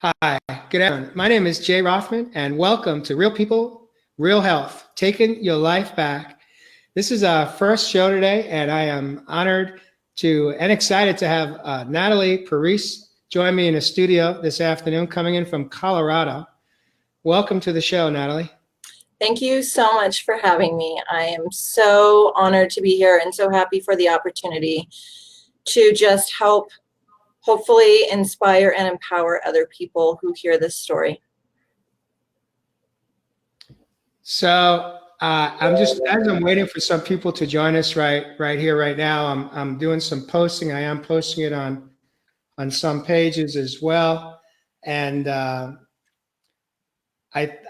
Hi, good afternoon. My name is Jay Rothman, and welcome to Real People, Real Health, Taking Your Life Back. This is our first show today, and I am honored to and excited to have Natalie Parise join me in the studio this afternoon, coming in from Colorado. Welcome to the show, Natalie. Thank you so much for having me. I am so honored to be here and so happy for the opportunity to just help, hopefully inspire and empower other people who hear this story. So I'm just as I'm waiting for some people to join us right here, right now. I'm doing some posting. I am posting it on some pages as well, and I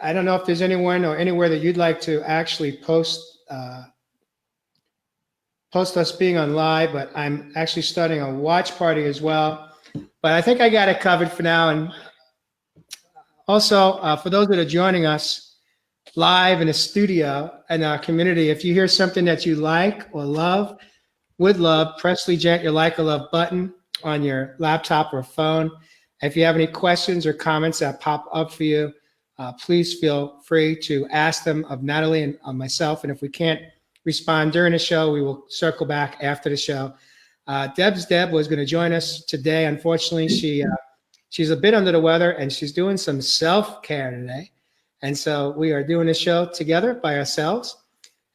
don't know if there's anyone or anywhere that you'd like to actually post us being on live, but I'm actually starting a watch party as well. But I think I got it covered for now. And also, for those that are joining us live in the studio in our community, if you hear something that you like or love, would love, press your like or love button on your laptop or phone. If you have any questions or comments that pop up for you, please feel free to ask them of Natalie and myself. And if we can't respond during the show, we will circle back after the show. Deb was going to join us today. Unfortunately, she's a bit under the weather and she's doing some self-care today. And so we are doing the show together by ourselves.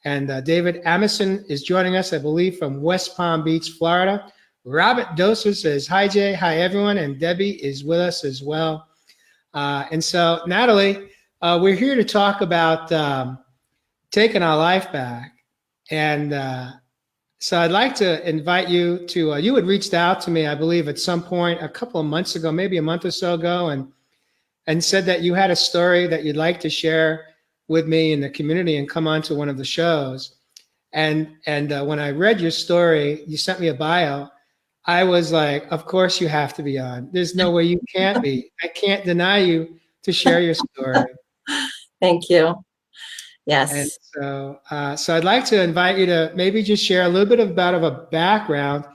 And David Amerson is joining us, I believe, from West Palm Beach, Florida. Robert Doser says, hi, Jay. Hi, everyone. And Debbie is with us as well. And so, Natalie, we're here to talk about taking our life back. And so I'd like to invite you to, you had reached out to me, I believe, at some point a couple of months ago, maybe a month or so ago, and said that you had a story that you'd like to share with me in the community and come on to one of the shows. And when I read your story, you sent me a bio. I was like, of course you have to be on. There's no way you can't be. I can't deny you to share your story. Thank you. Yes. And so I'd like to invite you to maybe just share a little bit about a background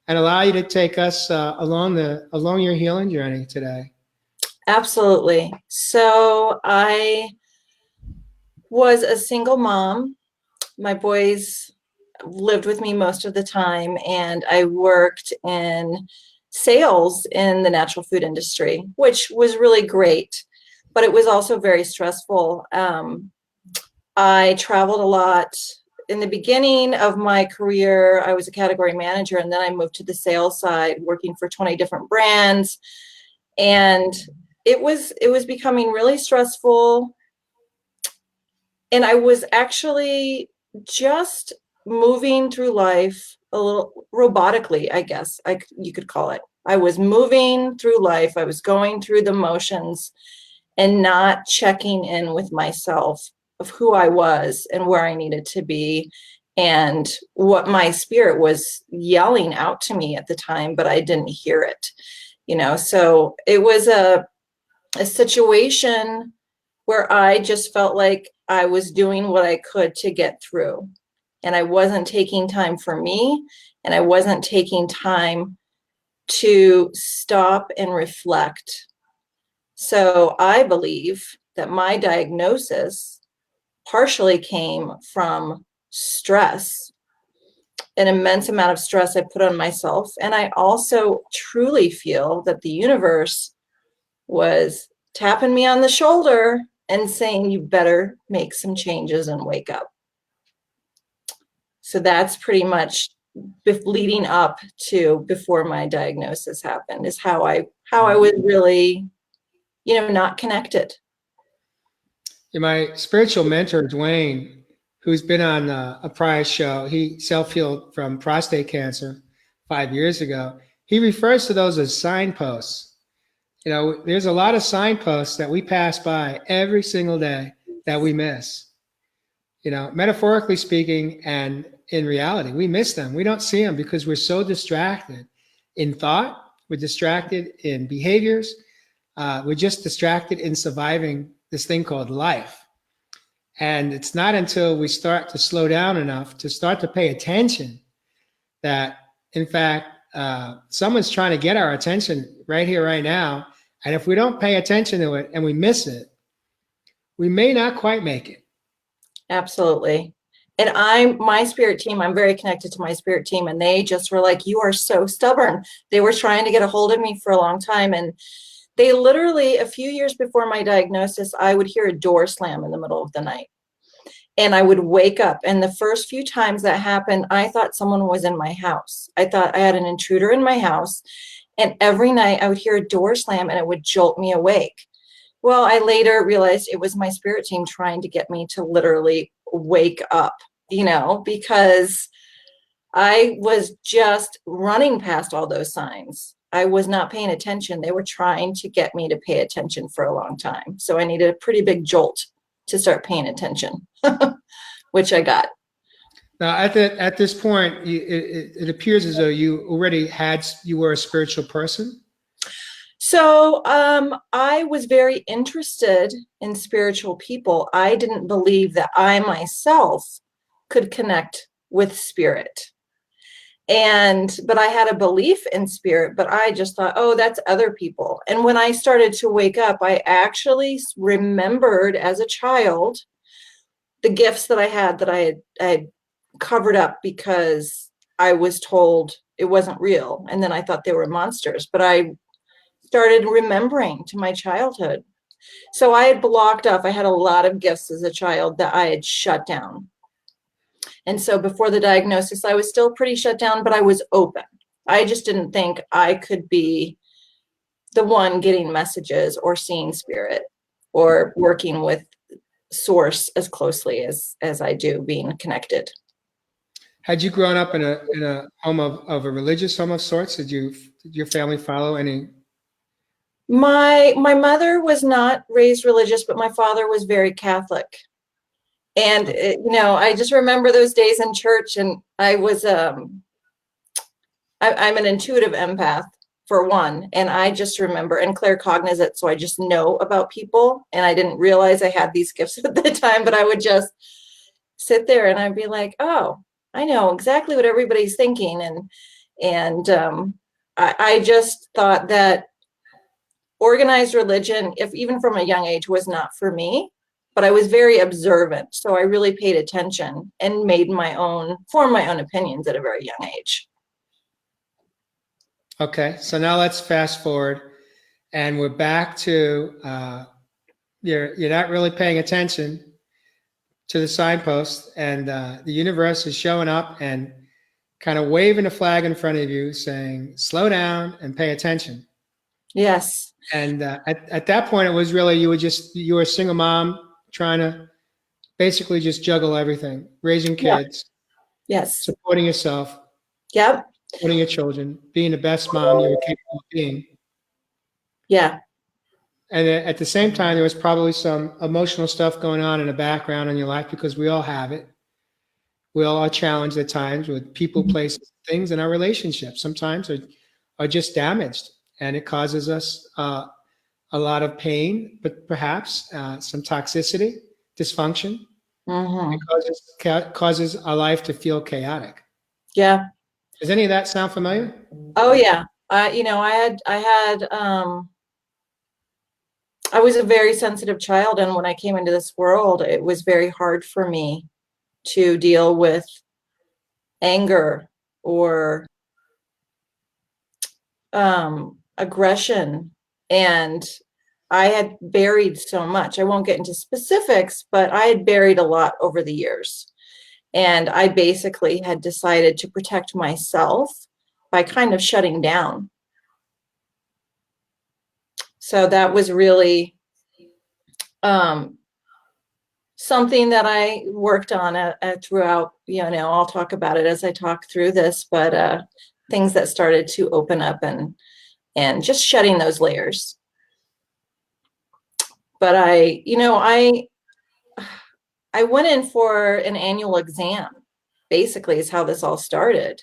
and allow you to take us along your healing journey today. Absolutely. So I was a single mom. My boys lived with me most of the time, and I worked in sales in the natural food industry, which was really great, but it was also very stressful. I traveled a lot. In the beginning of my career, I was a category manager, and then I moved to the sales side, working for 20 different brands. And it was becoming really stressful. And I was actually just moving through life a little robotically, I guess you could call it. I was moving through life. I was going through the motions and not checking in with myself of who I was and where I needed to be and what my spirit was yelling out to me at the time, but I didn't hear it, So it was a situation where I just felt like I was doing what I could to get through. And I wasn't taking time for me, and I wasn't taking time to stop and reflect. So I believe that my diagnosis partially came from stress, an immense amount of stress I put on myself. And I also truly feel that the universe was tapping me on the shoulder and saying, you better make some changes and wake up. So that's pretty much leading up to before my diagnosis happened, is how I was really, not connected. My spiritual mentor, Dwayne, who's been on a prior show, he self-healed from prostate cancer 5 years ago. He refers to those as signposts. There's a lot of signposts that we pass by every single day that we miss. Metaphorically speaking, and in reality, we miss them. We don't see them because we're so distracted in thought. We're distracted in behaviors. We're just distracted in surviving this thing called life. And it's not until we start to slow down enough to start to pay attention that, in fact, someone's trying to get our attention right here, right now. And if we don't pay attention to it and we miss it, we may not quite make it. Absolutely. And my spirit team, I'm very connected to my spirit team, and they just were like, you are so stubborn. They were trying to get a hold of me for a long time. And they literally, a few years before my diagnosis, I would hear a door slam in the middle of the night. And I would wake up. And the first few times that happened, I thought someone was in my house. I thought I had an intruder in my house. And every night I would hear a door slam and it would jolt me awake. Well, I later realized it was my spirit team trying to get me to literally wake up, because I was just running past all those signs. I was not paying attention. They were trying to get me to pay attention for a long time. So I needed a pretty big jolt to start paying attention, which I got. Now, at this point, it appears as though you were a spiritual person. So I was very interested in spiritual people. I didn't believe that I myself could connect with spirit. But I had a belief in spirit, but I just thought, oh, that's other people. And when I started to wake up, I actually remembered as a child the gifts that I had that I had covered up because I was told it wasn't real. And then I thought they were monsters, but I started remembering to my childhood. So I had blocked off. I had a lot of gifts as a child that I had shut down. And so before the diagnosis, I was still pretty shut down, but I was open. I just didn't think I could be the one getting messages or seeing spirit or working with source as closely as I do, being connected. Had you grown up in a home of a religious home of sorts? Did your family follow any? My mother was not raised religious, but my father was very Catholic. And, I just remember those days in church, and I was, I'm an intuitive empath for one. And I just remember, and claircognizant, so I just know about people. And I didn't realize I had these gifts at the time, but I would just sit there and I'd be like, oh, I know exactly what everybody's thinking. And I just thought that organized religion, if even from a young age, was not for me. But I was very observant. So I really paid attention and formed my own opinions at a very young age. Okay, so now let's fast forward, and we're back to you're not really paying attention to the signpost, and the universe is showing up and kind of waving a flag in front of you, saying, "Slow down and pay attention." Yes. And at that point, it was really you were a single mom trying to basically just juggle everything, raising kids, Yes. supporting yourself, Yep. supporting your children, being the best mom you were capable of being. Yeah. And at the same time, there was probably some emotional stuff going on in the background in your life, because we all have it. We all are challenged at times with people, places, things in our relationships. Sometimes are just damaged, and it causes us a lot of pain, but perhaps some toxicity, dysfunction. Mm-hmm. It causes our life to feel chaotic. Yeah. Does any of that sound familiar? Oh yeah. I was a very sensitive child, and when I came into this world, it was very hard for me to deal with anger or aggression. And I had buried so much. I won't get into specifics, but I had buried a lot over the years. And I basically had decided to protect myself by kind of shutting down. So that was really something that I worked on throughout, I'll talk about it as I talk through this, but things that started to open up and just shedding those layers. But I went in for an annual exam, basically is how this all started.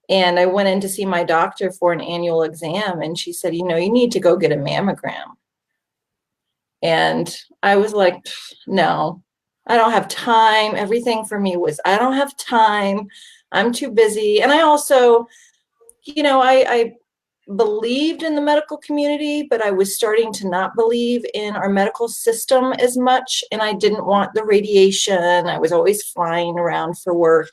And I went in to see my doctor for an annual exam, and she said, you need to go get a mammogram. And I was like, no, I don't have time. Everything for me was, I don't have time. I'm too busy. And I also, I believed in the medical community, but I was starting to not believe in our medical system as much. And I didn't want the radiation. I was always flying around for work.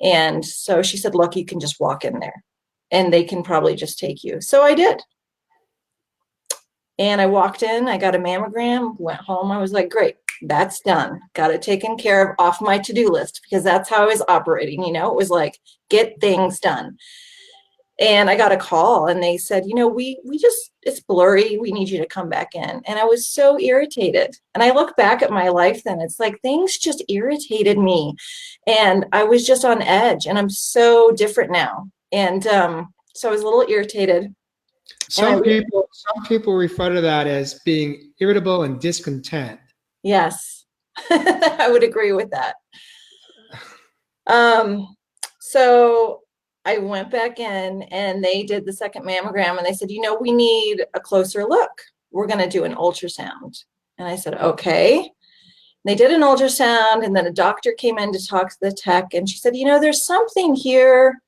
And so she said, look, you can just walk in there and they can probably just take you. So I did. And I walked in, I got a mammogram, went home. I was like, great, that's done. Got it taken care of, off my to-do list, because that's how I was operating. You know, it was like, get things done. And I got a call and they said, you know, we just, it's blurry. We need you to come back in. And I was so irritated. And I look back at my life then, it's like things just irritated me. And I was just on edge, and I'm so different now. And so I was a little irritated. Some people refer to that as being irritable and discontent. Yes, I would agree with that. So I went back in and they did the second mammogram and they said, you know, we need a closer look. We're going to do an ultrasound. And I said, okay. They did an ultrasound, and then a doctor came in to talk to the tech, and she said, you know, there's something here,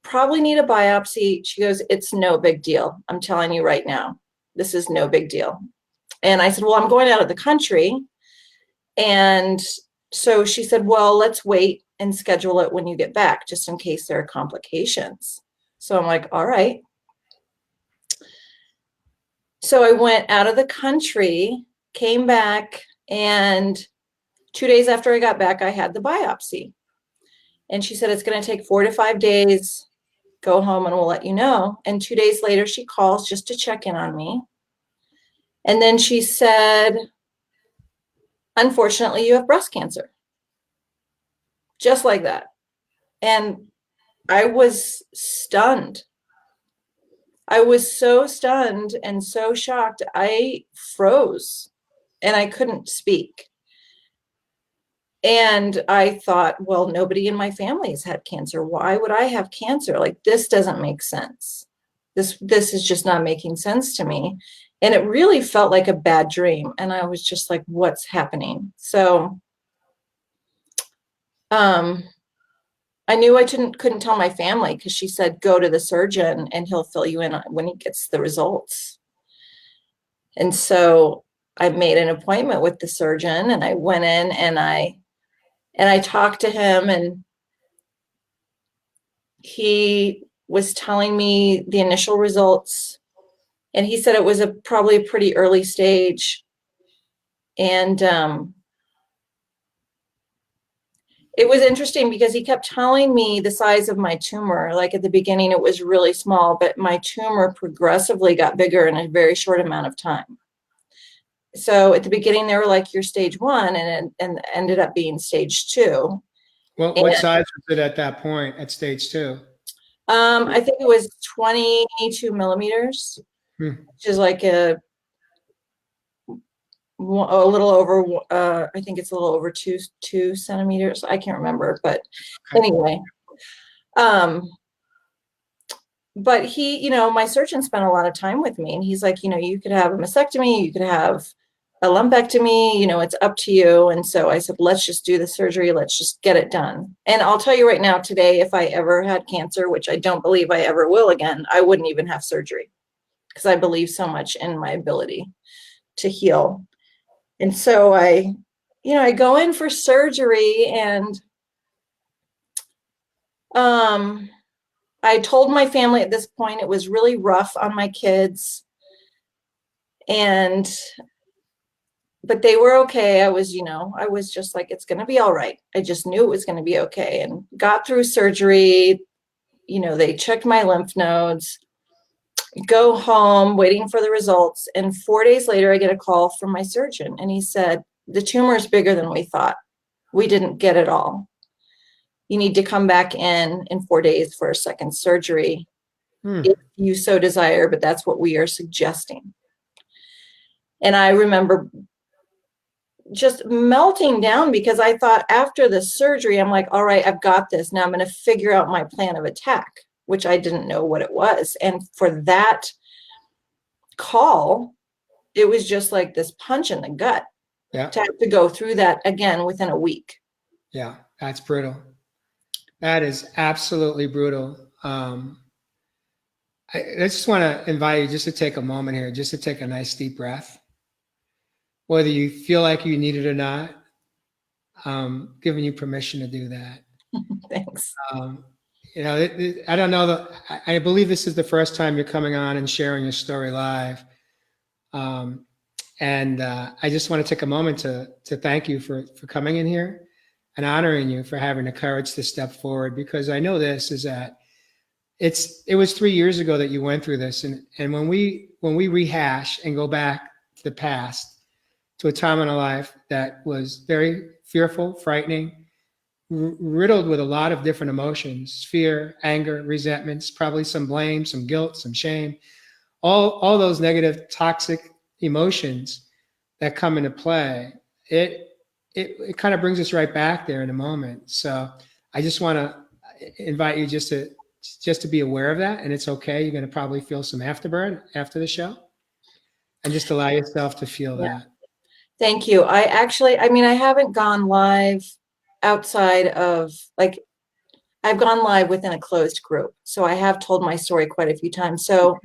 probably need a biopsy. She goes, it's no big deal. I'm telling you right now, this is no big deal. And I said, well, I'm going out of the country. And so she said, well, let's wait and schedule it when you get back, just in case there are complications. So I'm like, all right. So I went out of the country, came back, and 2 days after I got back, I had the biopsy. And she said, it's going to take 4 to 5 days. Go home and we'll let you know. And 2 days later, she calls just to check in on me. And then she said, unfortunately, you have breast cancer. Just like that. And I was stunned. I was so stunned and so shocked. I froze and I couldn't speak. And I thought, well, nobody in my family has had cancer. Why would I have cancer? Like, this doesn't make sense. This is just not making sense to me. And it really felt like a bad dream. And I was just like, what's happening? So I knew I couldn't tell my family, because she said, go to the surgeon and he'll fill you in when he gets the results. And so I made an appointment with the surgeon, and I went in and I talked to him, and he was telling me the initial results, and he said it was probably a pretty early stage. And it was interesting because he kept telling me the size of my tumor. Like, at the beginning, it was really small, but my tumor progressively got bigger in a very short amount of time. So at the beginning, they were like, you're stage 1, and ended up being stage 2. Well, what size was it at that point, at stage 2? I think it was 22 millimeters, which is like a little over, I think it's a little over two centimeters. I can't remember, but anyway. But he, you know, my surgeon spent a lot of time with me, and he's like, you know, you could have a mastectomy, you could have a lumpectomy, you know, it's up to you. And so I said, let's just do the surgery. Let's just get it done. And I'll tell you right now, today, if I ever had cancer, which I don't believe I ever will again, I wouldn't even have surgery, because I believe so much in my ability to heal. And so I go in for surgery, and I told my family at this point it was really rough on my kids, but they were okay. I was just like, it's going to be all right. I just knew it was going to be okay, and got through surgery. You know, they checked my lymph nodes, go home waiting for the results. And 4 days later, I get a call from my surgeon, and he said, the tumor is bigger than we thought. We didn't get it all. You need to come back in 4 days for a second surgery if you so desire, but that's what we are suggesting. And I remember just melting down, because I thought, after the surgery, I'm like, all right, I've got this. Now I'm going to figure out my plan of attack, which I didn't know what it was. And for that call, it was just like this punch in the gut to have to go through that again within a week. Yeah, that's brutal. That is absolutely brutal. I just want to invite you just to take a moment here, just to take a nice deep breath, whether you feel like you need it or not. Giving you permission to do that. Thanks. Um, I don't know I believe this is the first time you're coming on and sharing your story live. Um, and I just want to take a moment to thank you for coming in here and honoring you for having the courage to step forward, because I know this is that it was 3 years ago that you went through this. And when we rehash and go back to the past, to a time in our life that was very fearful, frightening, riddled with a lot of different emotions: fear, anger, resentments, probably some blame, some guilt, some shame, all those negative, toxic emotions that come into play. It kind of brings us right back there in a moment. So I just want to invite you just to be aware of that, and it's okay. You're going to probably feel some afterburn after the show, and just allow yourself to feel Yeah. that. Thank you. I mean, I haven't gone live outside of, like, I've gone live within a closed group. So I have told my story quite a few times. So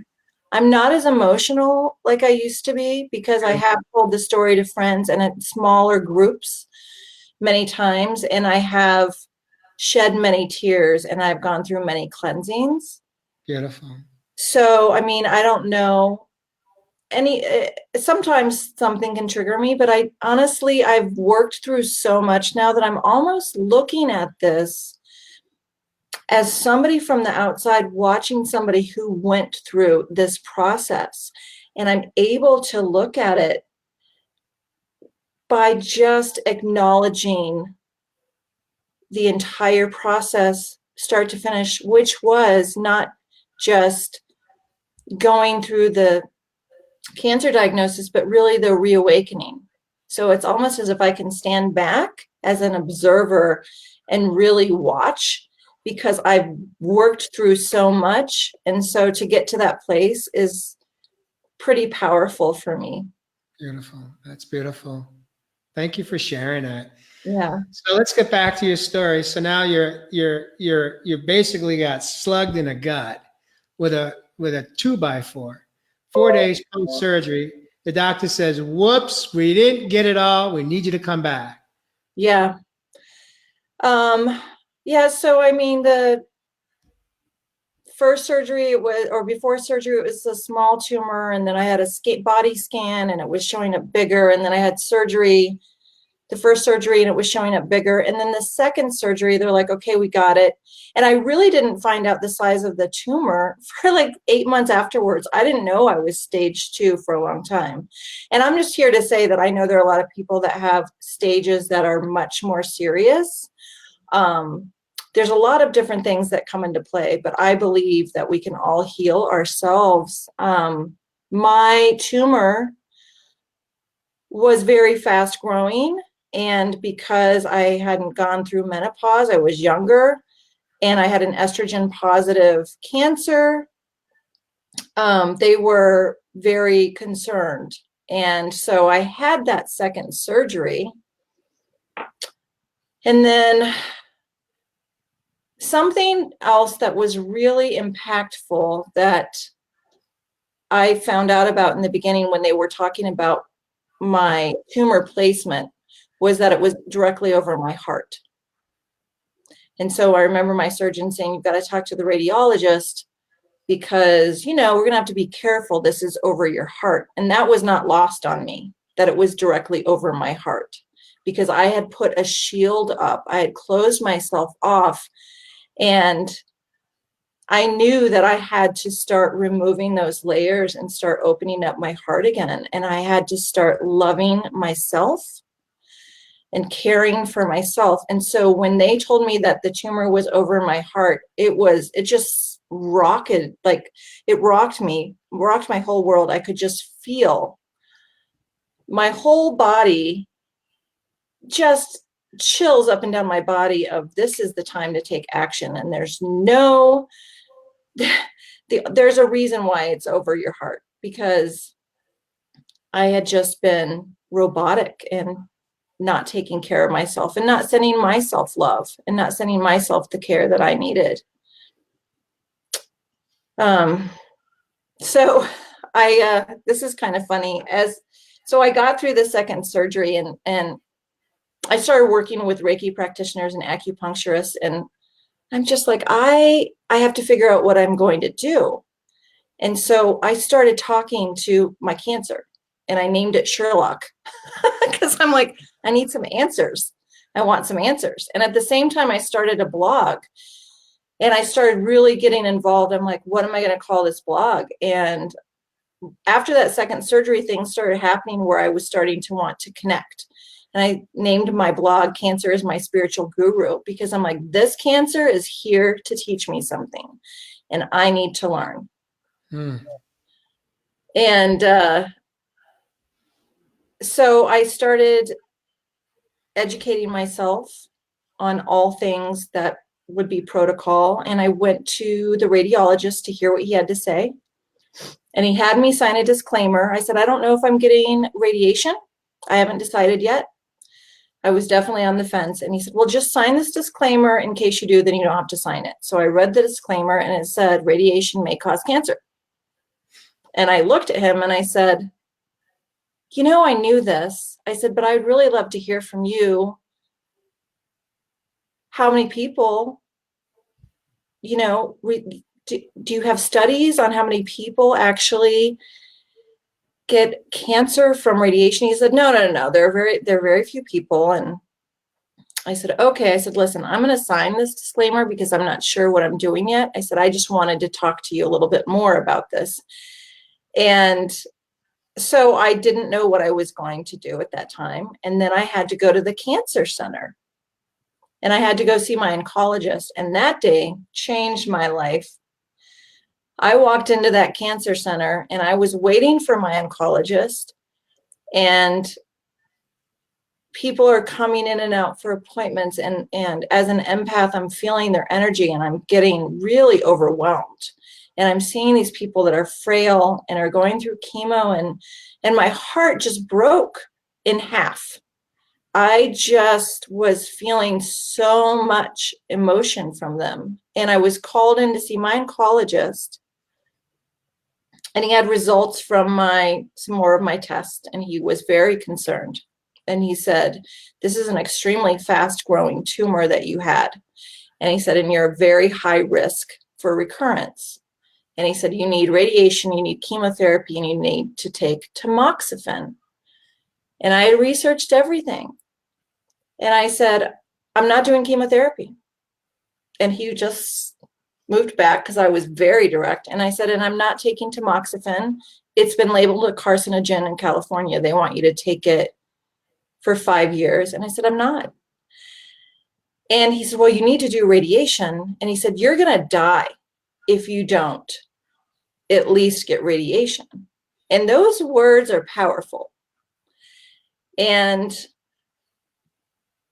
I'm not as emotional like I used to be, because I have told the story to friends and at smaller groups many times. And I have shed many tears, and I've gone through many cleansings. Beautiful. So, I mean, I don't know. Sometimes something can trigger me, but I've worked through so much now that I'm almost looking at this as somebody from the outside, watching somebody who went through this process, and I'm able to look at it by just acknowledging the entire process, start to finish, which was not just going through the cancer diagnosis, but really the reawakening. So it's almost as if I can stand back as an observer and really watch, because I've worked through so much. And so to get to that place is pretty powerful for me. Beautiful. That's beautiful. Thank you for sharing that. Yeah. So let's get back to your story. So now you basically got slugged in the gut with a 2x4. 4 days post surgery. The doctor says, "Whoops, we didn't get it all. We need you to come back." Yeah. Yeah. So, I mean, the first surgery, before surgery, it was a small tumor. And then I had a body scan and it was showing up bigger. And then I had surgery, the first surgery, and it was showing up bigger. And then the second surgery, they're like, okay, we got it. And I really didn't find out the size of the tumor for like 8 months afterwards. I didn't know I was stage 2 for a long time. And I'm just here to say that I know there are a lot of people that have stages that are much more serious. There's a lot of different things that come into play, but I believe that we can all heal ourselves. My tumor was very fast growing. And because I hadn't gone through menopause, I was younger, and I had an estrogen positive cancer, they were very concerned. And so I had that second surgery. And then something else that was really impactful that I found out about in the beginning when they were talking about my tumor placement was that it was directly over my heart. And so I remember my surgeon saying, "You've got to talk to the radiologist, because, we're going to have to be careful. This is over your heart." And that was not lost on me, that it was directly over my heart, because I had put a shield up. I had closed myself off, and I knew that I had to start removing those layers and start opening up my heart again. And I had to start loving myself and caring for myself. And so when they told me that the tumor was over my heart, it just rocketed, like it rocked my whole world. I could just feel my whole body, just chills up and down my body of, this is the time to take action. And there's a reason why it's over your heart, because I had just been robotic and not taking care of myself and not sending myself love and not sending myself the care that I needed. So this is kind of funny. So I got through the second surgery, and I started working with Reiki practitioners and acupuncturists, and I'm just like, I have to figure out what I'm going to do. And so I started talking to my cancer, and I named it Sherlock because I'm like, I need some answers. I want some answers. And at the same time, I started a blog, and I started really getting involved. I'm like, what am I going to call this blog? And after that second surgery, things started happening where I was starting to want to connect. And I named my blog Cancer is My Spiritual Guru, because I'm like, this cancer is here to teach me something, and I need to learn. And so I started educating myself on all things that would be protocol. And I went to the radiologist to hear what he had to say. And he had me sign a disclaimer. I said, I don't know if I'm getting radiation. I haven't decided yet. I was definitely on the fence. And he said, well, just sign this disclaimer. In case you do, then you don't have to sign it. So I read the disclaimer, and it said radiation may cause cancer. And I looked at him and I said, you know, I knew this. I said, but I'd really love to hear from you. How many people, you know, do you have studies on how many people actually get cancer from radiation? He said, no. There are very few people. And I said, okay. I said, listen, I'm going to sign this disclaimer because I'm not sure what I'm doing yet. I said, I just wanted to talk to you a little bit more about this. And so I didn't know what I was going to do at that time. And then I had to go to the cancer center, and I had to go see my oncologist. And that day changed my life. I walked into that cancer center, and I was waiting for my oncologist, and people are coming in and out for appointments. And as an empath, I'm feeling their energy, and I'm getting really overwhelmed. And I'm seeing these people that are frail and are going through chemo, and my heart just broke in half. I just was feeling so much emotion from them. And I was called in to see my oncologist, and he had results from some more of my tests, and he was very concerned. And he said, this is an extremely fast growing tumor that you had. And he said, and you're very high risk for recurrence. And he said, you need radiation, you need chemotherapy, and you need to take tamoxifen. And I researched everything. And I said, I'm not doing chemotherapy. And he just moved back because I was very direct. And I said, and I'm not taking tamoxifen. It's been labeled a carcinogen in California. They want you to take it for 5 years. And I said, I'm not. And he said, well, you need to do radiation. And he said, you're going to die if you don't at least get radiation. And those words are powerful. And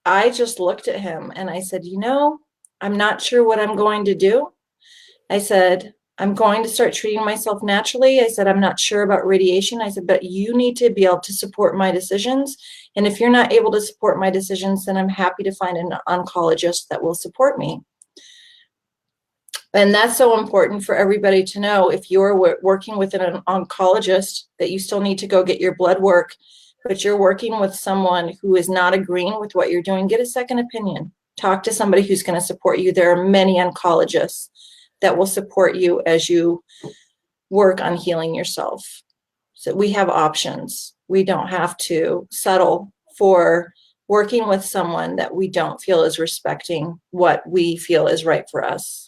I just looked at him and I said, you know, I'm not sure what I'm going to do. I said, I'm going to start treating myself naturally. I said, I'm not sure about radiation. I said, but you need to be able to support my decisions. And if you're not able to support my decisions, then I'm happy to find an oncologist that will support me. And that's so important for everybody to know. If you're working with an oncologist, that you still need to go get your blood work, but you're working with someone who is not agreeing with what you're doing, get a second opinion. Talk to somebody who's going to support you. There are many oncologists that will support you as you work on healing yourself. So we have options. We don't have to settle for working with someone that we don't feel is respecting what we feel is right for us.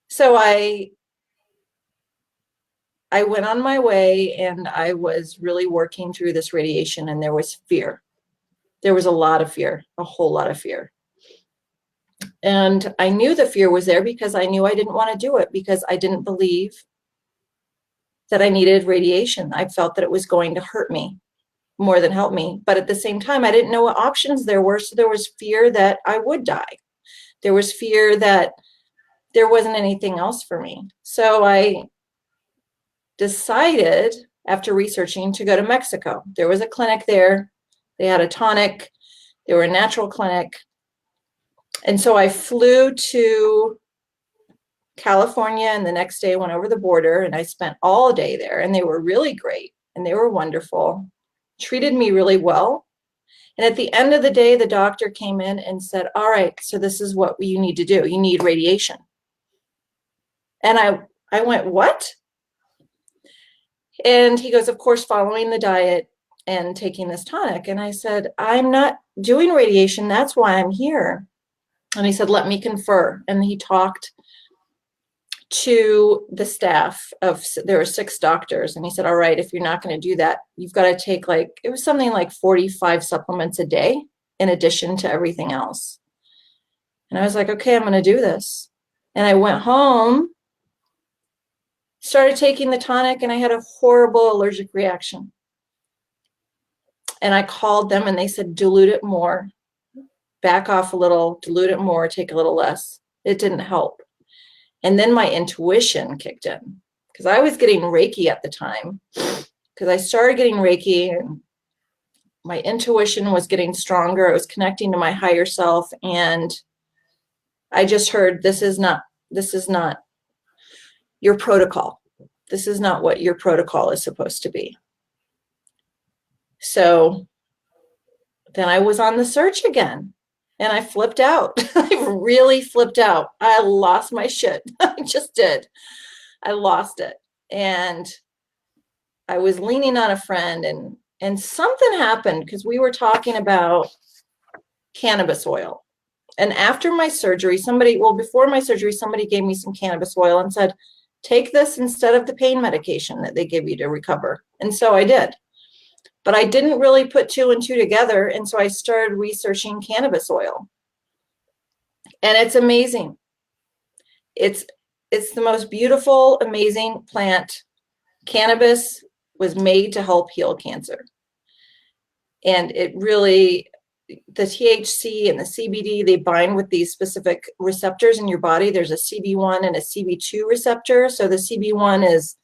So I went on my way, and I was really working through this radiation, and there was fear. There was a lot of fear, a whole lot of fear. And I knew the fear was there because I knew I didn't want to do it, because I didn't believe that I needed radiation. I felt that it was going to hurt me more than help me. But at the same time, I didn't know what options there were. So there was fear that I would die. There was fear that there wasn't anything else for me. So I decided, after researching, to go to Mexico. There was a clinic there. They had a tonic. They were a natural clinic. And so I flew to California, and the next day went over the border, and I spent all day there, and they were really great and they were wonderful, treated me really well. And at the end of the day, the doctor came in and said, all right, so this is what you need to do. You need radiation. And I went, what? And he goes, of course, following the diet and taking this tonic. And I said, I'm not doing radiation. That's why I'm here. And he said, let me confer. And he talked to the staff of, there were 6 doctors. And he said, all right, if you're not going to do that, you've got to take it was something like 45 supplements a day in addition to everything else. And I was like, okay, I'm going to do this. And I went home, started taking the tonic, and I had a horrible allergic reaction. And I called them and they said, dilute it more, back off a little, dilute it more, take a little less. It didn't help. And then my intuition kicked in, because I was getting Reiki at the time, because I started getting Reiki and my intuition was getting stronger. I was connecting to my higher self. And I just heard, this is not your protocol. This is not what your protocol is supposed to be. So then I was on the search again, and I flipped out. I really flipped out. I lost my shit. I just did. I lost it. And I was leaning on a friend, and something happened, because we were talking about cannabis oil. And after my surgery, before my surgery, somebody gave me some cannabis oil and said, take this instead of the pain medication that they give you to recover. And so I did. But I didn't really put 2 and 2 together. And so I started researching cannabis oil. And it's amazing. It's the most beautiful, amazing plant. Cannabis was made to help heal cancer. And it really, the THC and the CBD, they bind with these specific receptors in your body. There's a CB1 and a CB2 receptor. So the CB1 is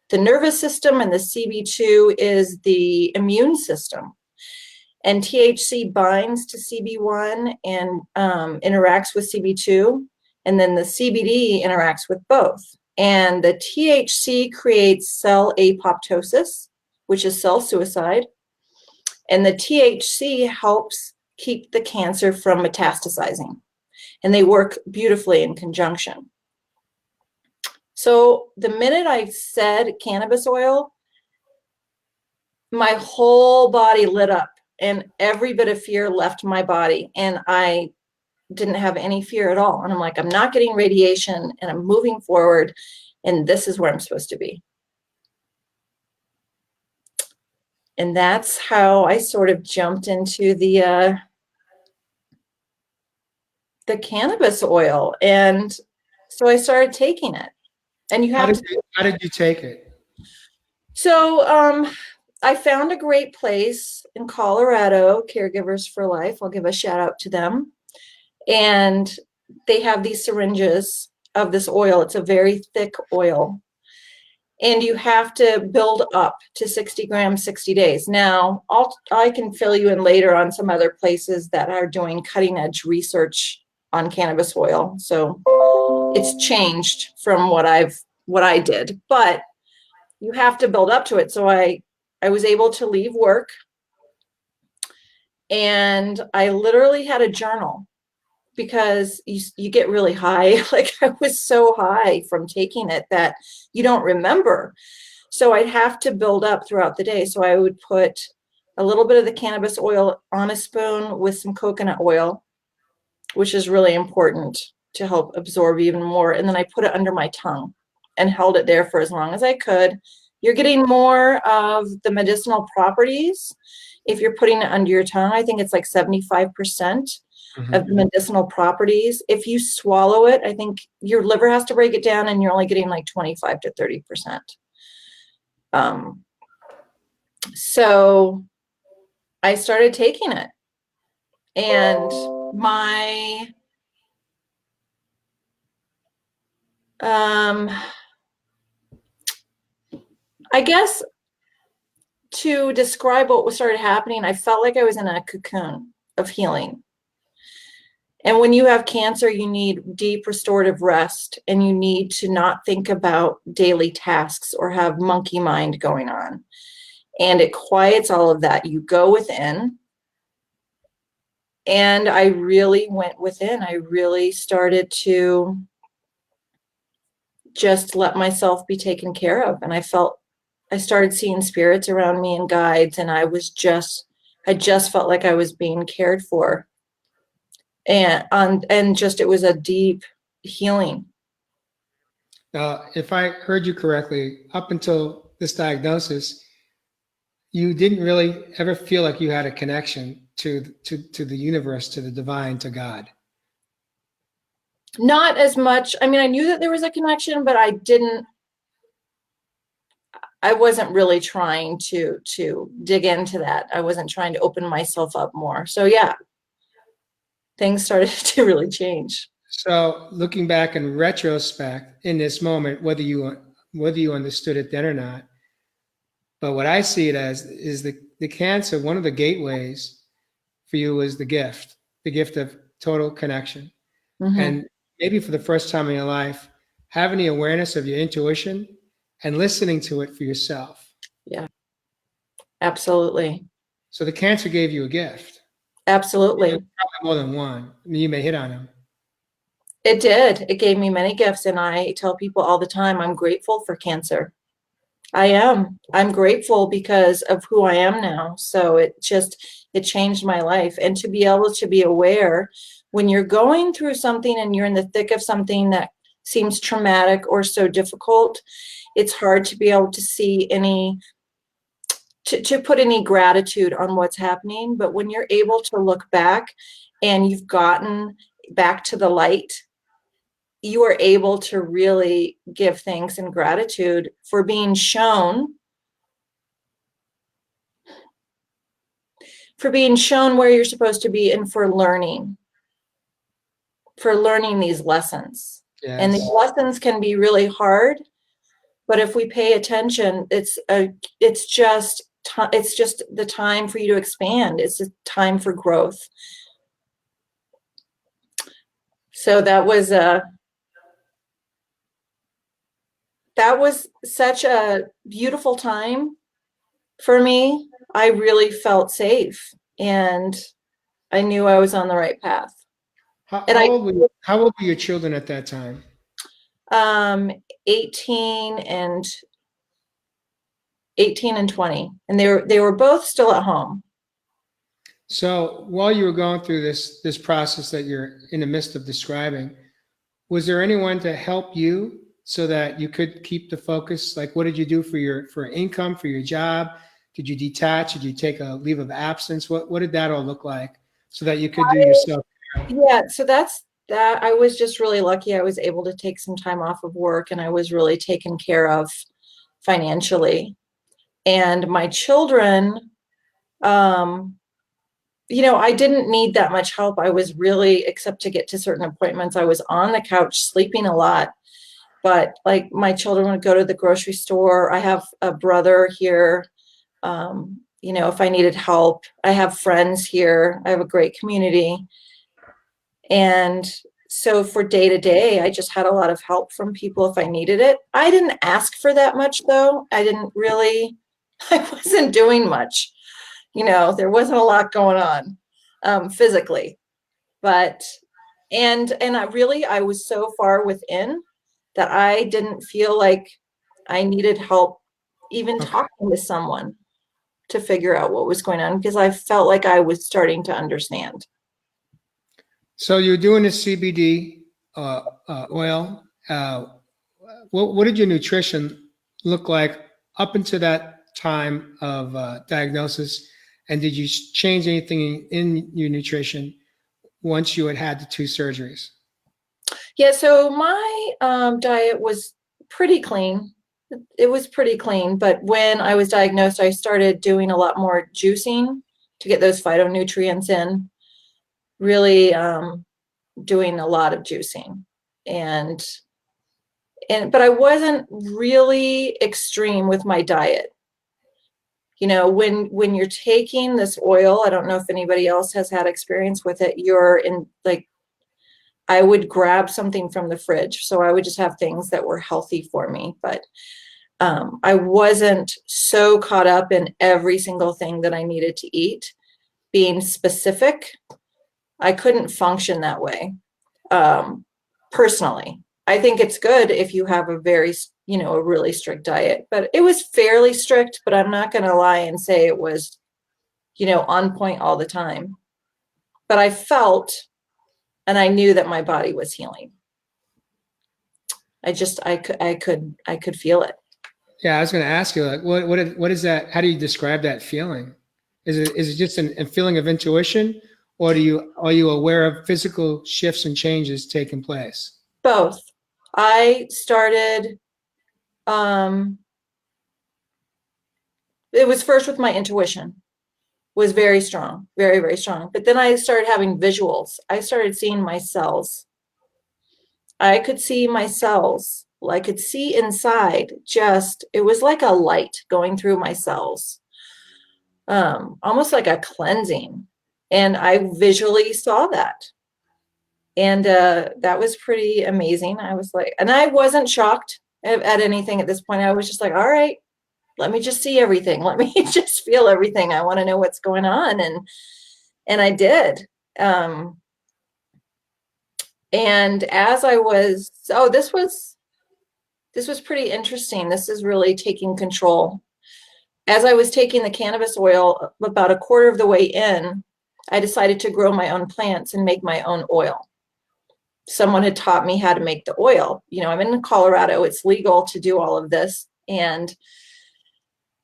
the nervous system, and the CB2 is the immune system. And THC binds to CB1 and interacts with CB2, and then the CBD interacts with both. And the THC creates cell apoptosis, which is cell suicide, and the THC helps keep the cancer from metastasizing, and they work beautifully in conjunction. So the minute I said cannabis oil, my whole body lit up, and every bit of fear left my body, and I didn't have any fear at all. And I'm like, I'm not getting radiation, and I'm moving forward, and this is where I'm supposed to be. And that's how I sort of jumped into the cannabis oil. And so I started taking it. And you have How did you take it? So I found a great place in Colorado, Caregivers for Life. I'll give a shout out to them. And they have these syringes of this oil. It's a very thick oil. And you have to build up to 60 grams, 60 days. Now, I can fill you in later on some other places that are doing cutting edge research on cannabis oil. So it's changed from what I did, but you have to build up to it. So I was able to leave work, and I literally had a journal, because you get really high. Like, I was so high from taking it that you don't remember. So I'd have to build up throughout the day. So I would put a little bit of the cannabis oil on a spoon with some coconut oil, which is really important to help absorb even more. And then I put it under my tongue and held it there for as long as I could. You're getting more of the medicinal properties if you're putting it under your tongue. I think it's like 75% of the medicinal properties. If you swallow it, I think your liver has to break it down, and you're only getting like 25 to 30%. So I started taking it, and my I guess to describe what started happening, I felt like I was in a cocoon of healing. And when you have cancer, you need deep restorative rest, and you need to not think about daily tasks or have monkey mind going on. And it quiets all of that. You go within. And I really went within. I really started to just let myself be taken care of. And I started seeing spirits around me and guides, and I just felt like I was being cared for. And just, it was a deep healing. Now, if I heard you correctly, up until this diagnosis, you didn't really ever feel like you had a connection to the universe, to the divine, to God. Not as much. I mean, I knew that there was a connection, but I wasn't really trying to dig into that. I wasn't trying to open myself up more. So yeah, things started to really change. So looking back in retrospect, in this moment, whether you understood it then or not, but what I see it as is the cancer, one of the gateways for you was the gift of total connection. Mm-hmm. And maybe for the first time in your life, having the awareness of your intuition and listening to it for yourself. Yeah, absolutely. So the cancer gave you a gift. Absolutely. Probably more than one. I mean, you may hit on them. It did. It gave me many gifts. And I tell people all the time, I'm grateful for cancer. I am. I'm grateful because of who I am now. So it changed my life. And to be able to be aware when you're going through something and you're in the thick of something that seems traumatic or so difficult, it's hard to be able to see to put any gratitude on what's happening. But when you're able to look back and you've gotten back to the light, you are able to really give thanks and gratitude for being shown where you're supposed to be, and for learning these lessons. Yes. And these lessons can be really hard, but if we pay attention, it's just the time for you to expand. It's a time for growth. So that was such a beautiful time for me. I really felt safe, and I knew I was on the right path. How And old were your children at that time? 18 and 20, and they were both still at home. So while you were going through this process that you're in the midst of describing, was there anyone to help you so that you could keep the focus? Like, what did you do for income, for your job? Did you detach? Did you take a leave of absence? What did that all look like so that you could do yourself? Yeah, so that's that. I was just really lucky. I was able to take some time off of work, and I was really taken care of financially. And my children, I didn't need that much help. I was really, except to get to certain appointments, I was on the couch sleeping a lot. But like, my children would go to the grocery store. I have a brother here. If I needed help, I have friends here. I have a great community. And so for day to day, I just had a lot of help from people if I needed it. I didn't ask for that much, though. I wasn't doing much. There wasn't a lot going on physically. But, and I was so far within that I didn't feel like I needed help even talking to someone to figure out what was going on, because I felt like I was starting to understand. So you're doing this CBD oil. What did your nutrition look like up until that time of diagnosis? And did you change anything in your nutrition once you had the 2 surgeries? Yeah, so my diet was pretty clean. It was pretty clean, but when I was diagnosed, I started doing a lot more juicing to get those phytonutrients in, really doing a lot of juicing. But I wasn't really extreme with my diet. When you're taking this oil, I don't know if anybody else has had experience with it, you're in, like, I would grab something from the fridge. So I would just have things that were healthy for me. But I wasn't so caught up in every single thing that I needed to eat. Being specific, I couldn't function that way. Personally, I think it's good if you have a very, a really strict diet, but it was fairly strict, but I'm not going to lie and say it was, on point all the time. But I felt, and I knew that my body was healing. I could feel it. Yeah, I was going to ask you, like, what is that? How do you describe that feeling? Is it just a feeling of intuition, or are you aware of physical shifts and changes taking place? Both. I started, it was first with my intuition, was very strong, very, very strong. But then I started having visuals. I started seeing my cells. I could see my cells. I could see inside, it was like a light going through my cells, almost like a cleansing. And I visually saw that. And that was pretty amazing. I was like, and I wasn't shocked at anything at this point. I was just like, all right, let me just see everything. Let me just feel everything. I want to know what's going on. And I did. And as I was, this was pretty interesting. This is really taking control. As I was taking the cannabis oil, about a quarter of the way in, I decided to grow my own plants and make my own oil. Someone had taught me how to make the oil. I'm in Colorado. It's legal to do all of this. And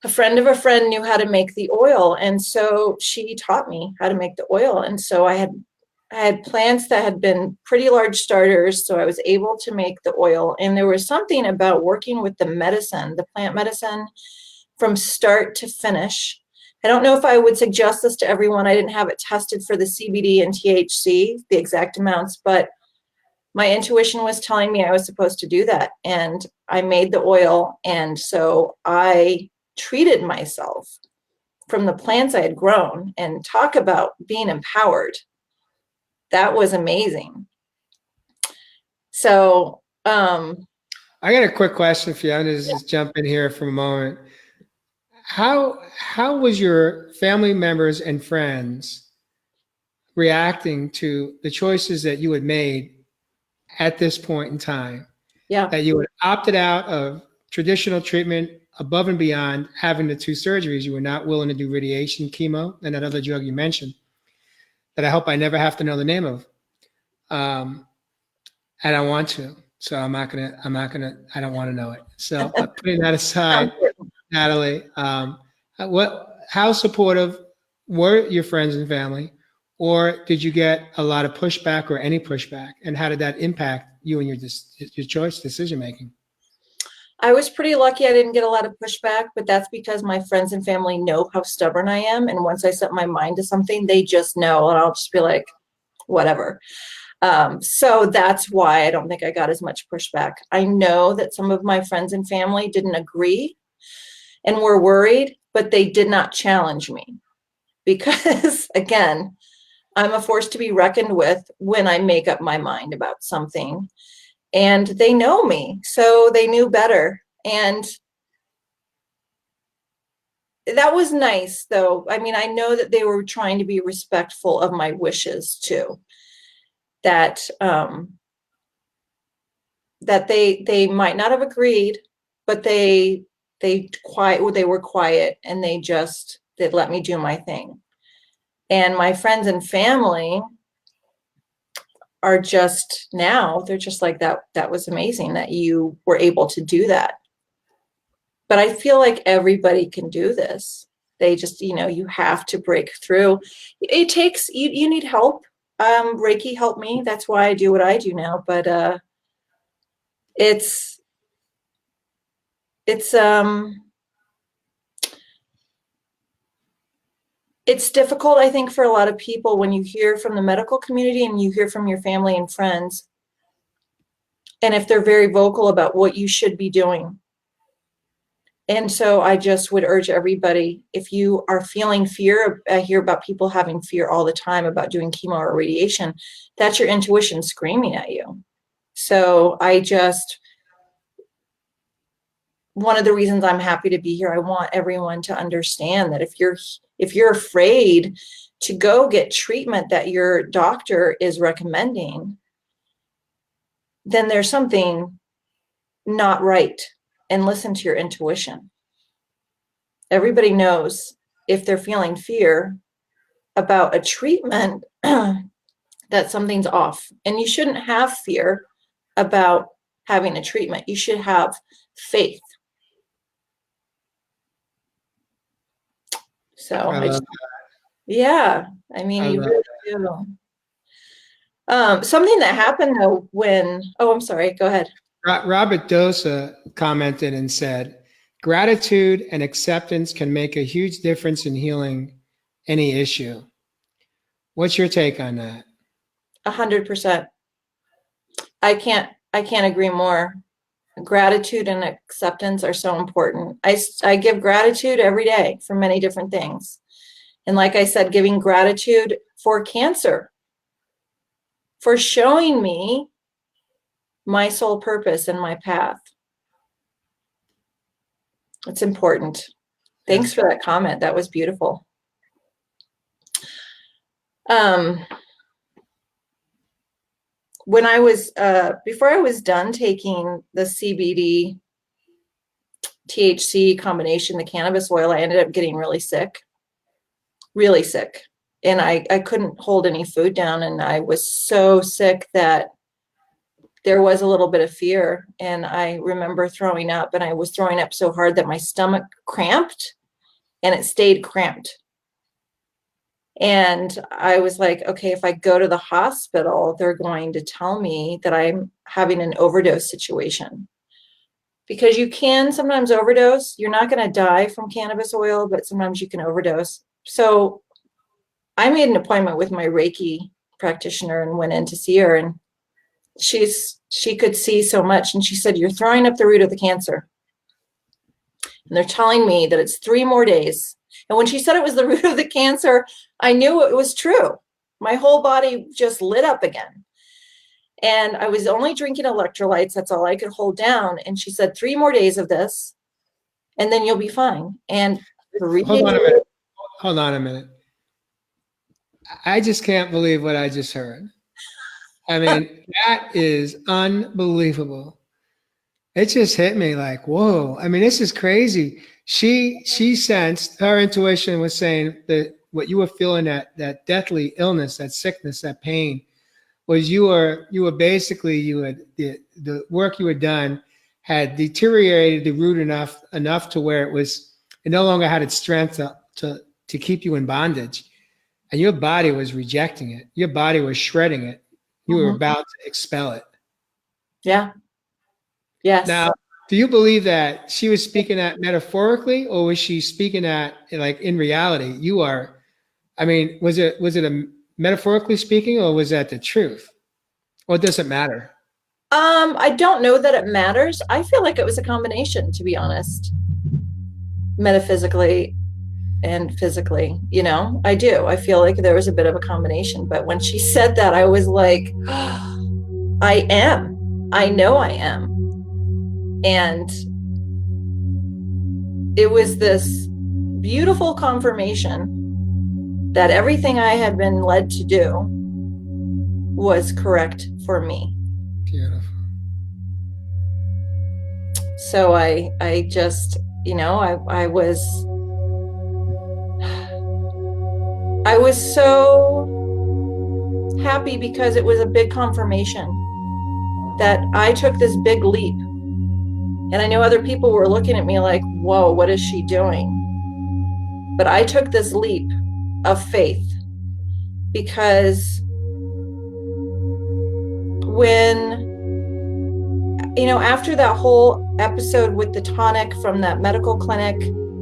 a friend of a friend knew how to make the oil. And so she taught me how to make the oil. And so I had plants that had been pretty large starters. So I was able to make the oil. And there was something about working with the medicine, the plant medicine, from start to finish. I don't know if I would suggest this to everyone. I didn't have it tested for the CBD and THC, the exact amounts, but my intuition was telling me I was supposed to do that. And I made the oil. And so I treated myself from the plants I had grown, and talk about being empowered. That was amazing. So, I got a quick question for you. I'm going to just jump in here for a moment. How was your family members and friends reacting to the choices that you had made at this point in time? yeah. That you had opted out of traditional treatment above and beyond having the 2 surgeries. You were not willing to do radiation, chemo, and that other drug you mentioned that I hope I never have to know the name of. And I want to, so I don't want to know it. So putting that aside, Natalie, how supportive were your friends and family, or did you get a lot of pushback or any pushback? And how did that impact you and your choice decision making? I was pretty lucky I didn't get a lot of pushback, but that's because my friends and family know how stubborn I am. And once I set my mind to something, they just know, and I'll just be like, whatever. So that's why I don't think I got as much pushback. I know that some of my friends and family didn't agree and were worried, but they did not challenge me because, again, I'm a force to be reckoned with when I make up my mind about something. And they know me, so they knew better. And that was nice, though. I mean, I know that they were trying to be respectful of my wishes too. That that they might not have agreed, but they were quiet, and they'd let me do my thing. And my friends and family are just now, they're just like, that was amazing that you were able to do that. But I feel like everybody can do this. They just, you have to break through. It takes, you need help. Reiki helped me. That's why I do what I do now. But it's difficult, I think, for a lot of people when you hear from the medical community and you hear from your family and friends, and if they're very vocal about what you should be doing. And so I just would urge everybody, if you are feeling fear, I hear about people having fear all the time about doing chemo or radiation, that's your intuition screaming at you. So one of the reasons I'm happy to be here, I want everyone to understand that if you're afraid to go get treatment that your doctor is recommending, then there's something not right, and listen to your intuition. Everybody knows if they're feeling fear about a treatment that something's off, and you shouldn't have fear about having a treatment. You should have faith. So yeah, I mean, you really do. Something that happened though I'm sorry, go ahead. Robert Dosa commented and said, gratitude and acceptance can make a huge difference in healing any issue. What's your take on that? 100%. I can't agree more. Gratitude and acceptance are so important. I give gratitude every day for many different things. And like I said, giving gratitude for cancer, for showing me my soul purpose and my path. It's important. Thanks for that comment. That was beautiful. When I was, before I was done taking the CBD THC combination, the cannabis oil, I ended up getting really sick. And I couldn't hold any food down, and I was so sick that there was a little bit of fear. And I remember throwing up, and I was throwing up so hard that my stomach cramped, and it stayed cramped. And I was like, okay, if I go to the hospital, they're going to tell me that I'm having an overdose situation. Because you can sometimes overdose. You're not going to die from cannabis oil, but sometimes you can overdose. So I made an appointment with my Reiki practitioner and went in to see her, and she could see so much. And she said, you're throwing up the root of the cancer. And they're telling me that it's 3 more days. And when she said it was the root of the cancer, I knew it was true. My whole body just lit up again. And I was only drinking electrolytes. That's all I could hold down. And she said, 3 more days of this, and then you'll be fine. And Hold on a minute. I just can't believe what I just heard. I mean, that is unbelievable. It just hit me like, whoa. I mean, this is crazy. She sensed, her intuition was saying that what you were feeling, that deathly illness, that sickness, that pain, was you were basically, the work you had done had deteriorated the root enough to where it no longer had its strength to keep you in bondage. And your body was rejecting it. Your body was shredding it. You were about to expel it. Yeah. Yes. Now, do you believe that she was speaking that metaphorically, or was she speaking that like in reality? Was it a metaphorically speaking, or was that the truth? Or does it matter? I don't know that it matters. I feel like it was a combination, to be honest. Metaphysically and physically, I do. I feel like there was a bit of a combination. But when she said that, I was like, oh, I know I am. And it was this beautiful confirmation that everything I had been led to do was correct for me. Beautiful. So I just, I was so happy because it was a big confirmation that I took this big leap. And I know other people were looking at me like, whoa, what is she doing? But I took this leap of faith because after that whole episode with the tonic from that medical clinic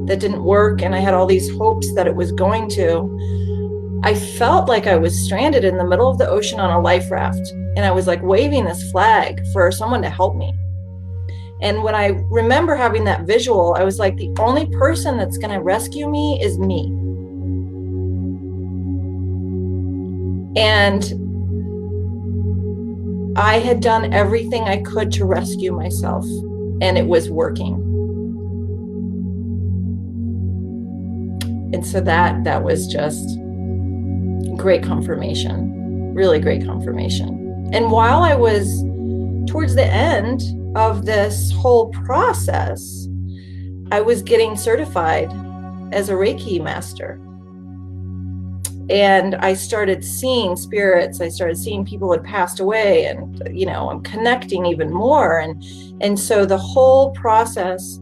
that didn't work, and I had all these hopes that it was going to, I felt like I was stranded in the middle of the ocean on a life raft. And I was like waving this flag for someone to help me. And when I remember having that visual, I was like, the only person that's going to rescue me is me. And I had done everything I could to rescue myself, and it was working. And so that was just great confirmation, really great confirmation. And while I was towards the end of this whole process, I was getting certified as a Reiki master. And I started seeing spirits. I started seeing people who had passed away, and, you know, I'm connecting even more. And so the whole process,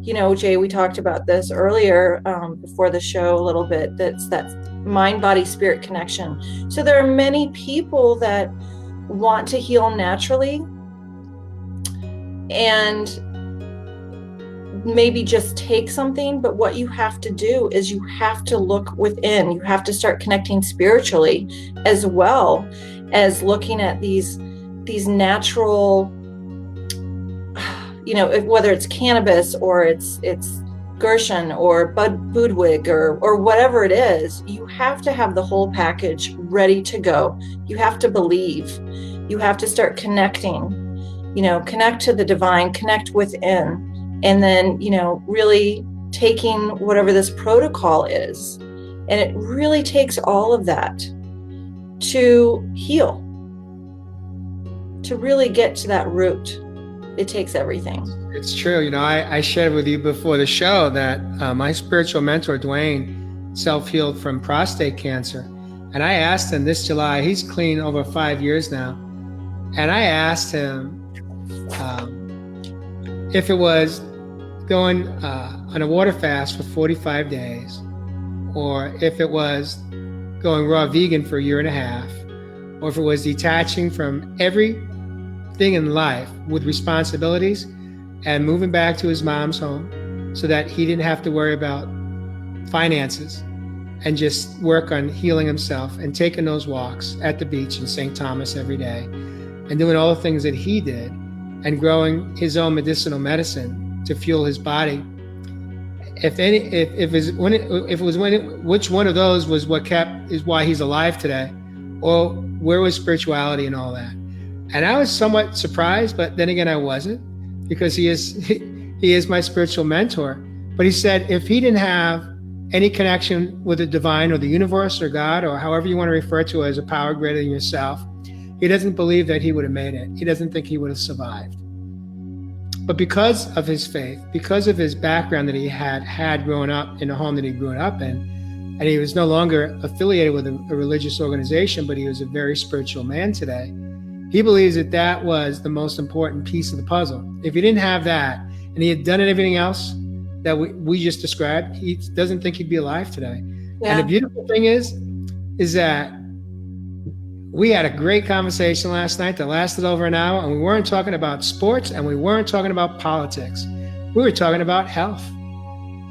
you know, Jay, we talked about this earlier before the show a little bit, that's that mind, body, spirit connection. So there are many people that want to heal naturally and maybe just take something, but what you have to do is you have to look within. You have to start connecting spiritually, as well as looking at these natural, you know, whether it's cannabis or it's Gershon or Budwig or whatever it is. You have to have the whole package ready to go. You have to believe. You have to start connecting, you know, connect to the divine, connect within. And then, you know, really taking whatever this protocol is. And it really takes all of that to heal, to really get to that root. It takes everything. It's true. You know, I shared with you before the show that my spiritual mentor, Dwayne, self-healed from prostate cancer. And I asked him this July, he's clean over 5 years now. And I asked him if it was going on a water fast for 45 days, or if it was going raw vegan for 1.5 years, or if it was detaching from everything in life with responsibilities and moving back to his mom's home so that he didn't have to worry about finances and just work on healing himself and taking those walks at the beach in St. Thomas every day and doing all the things that he did and growing his own medicinal medicine to fuel his body. Which one of those was what is why he's alive today, or where was spirituality and all that? And I was somewhat surprised, but then again, I wasn't, because he is my spiritual mentor. But he said if he didn't have any connection with the divine or the universe or God, or however you want to refer to it as a power greater than yourself, he doesn't believe that he would have made it. He doesn't think he would have survived. But because of his faith, because of his background that he had growing up in the home that he grew up in, and he was no longer affiliated with a religious organization, but he was a very spiritual man today, he believes that that was the most important piece of the puzzle. If he didn't have that, and he had done everything else that we just described, he doesn't think he'd be alive today. Yeah. And the beautiful thing is that we had a great conversation last night that lasted over an hour, and we weren't talking about sports and we weren't talking about politics. We were talking about health.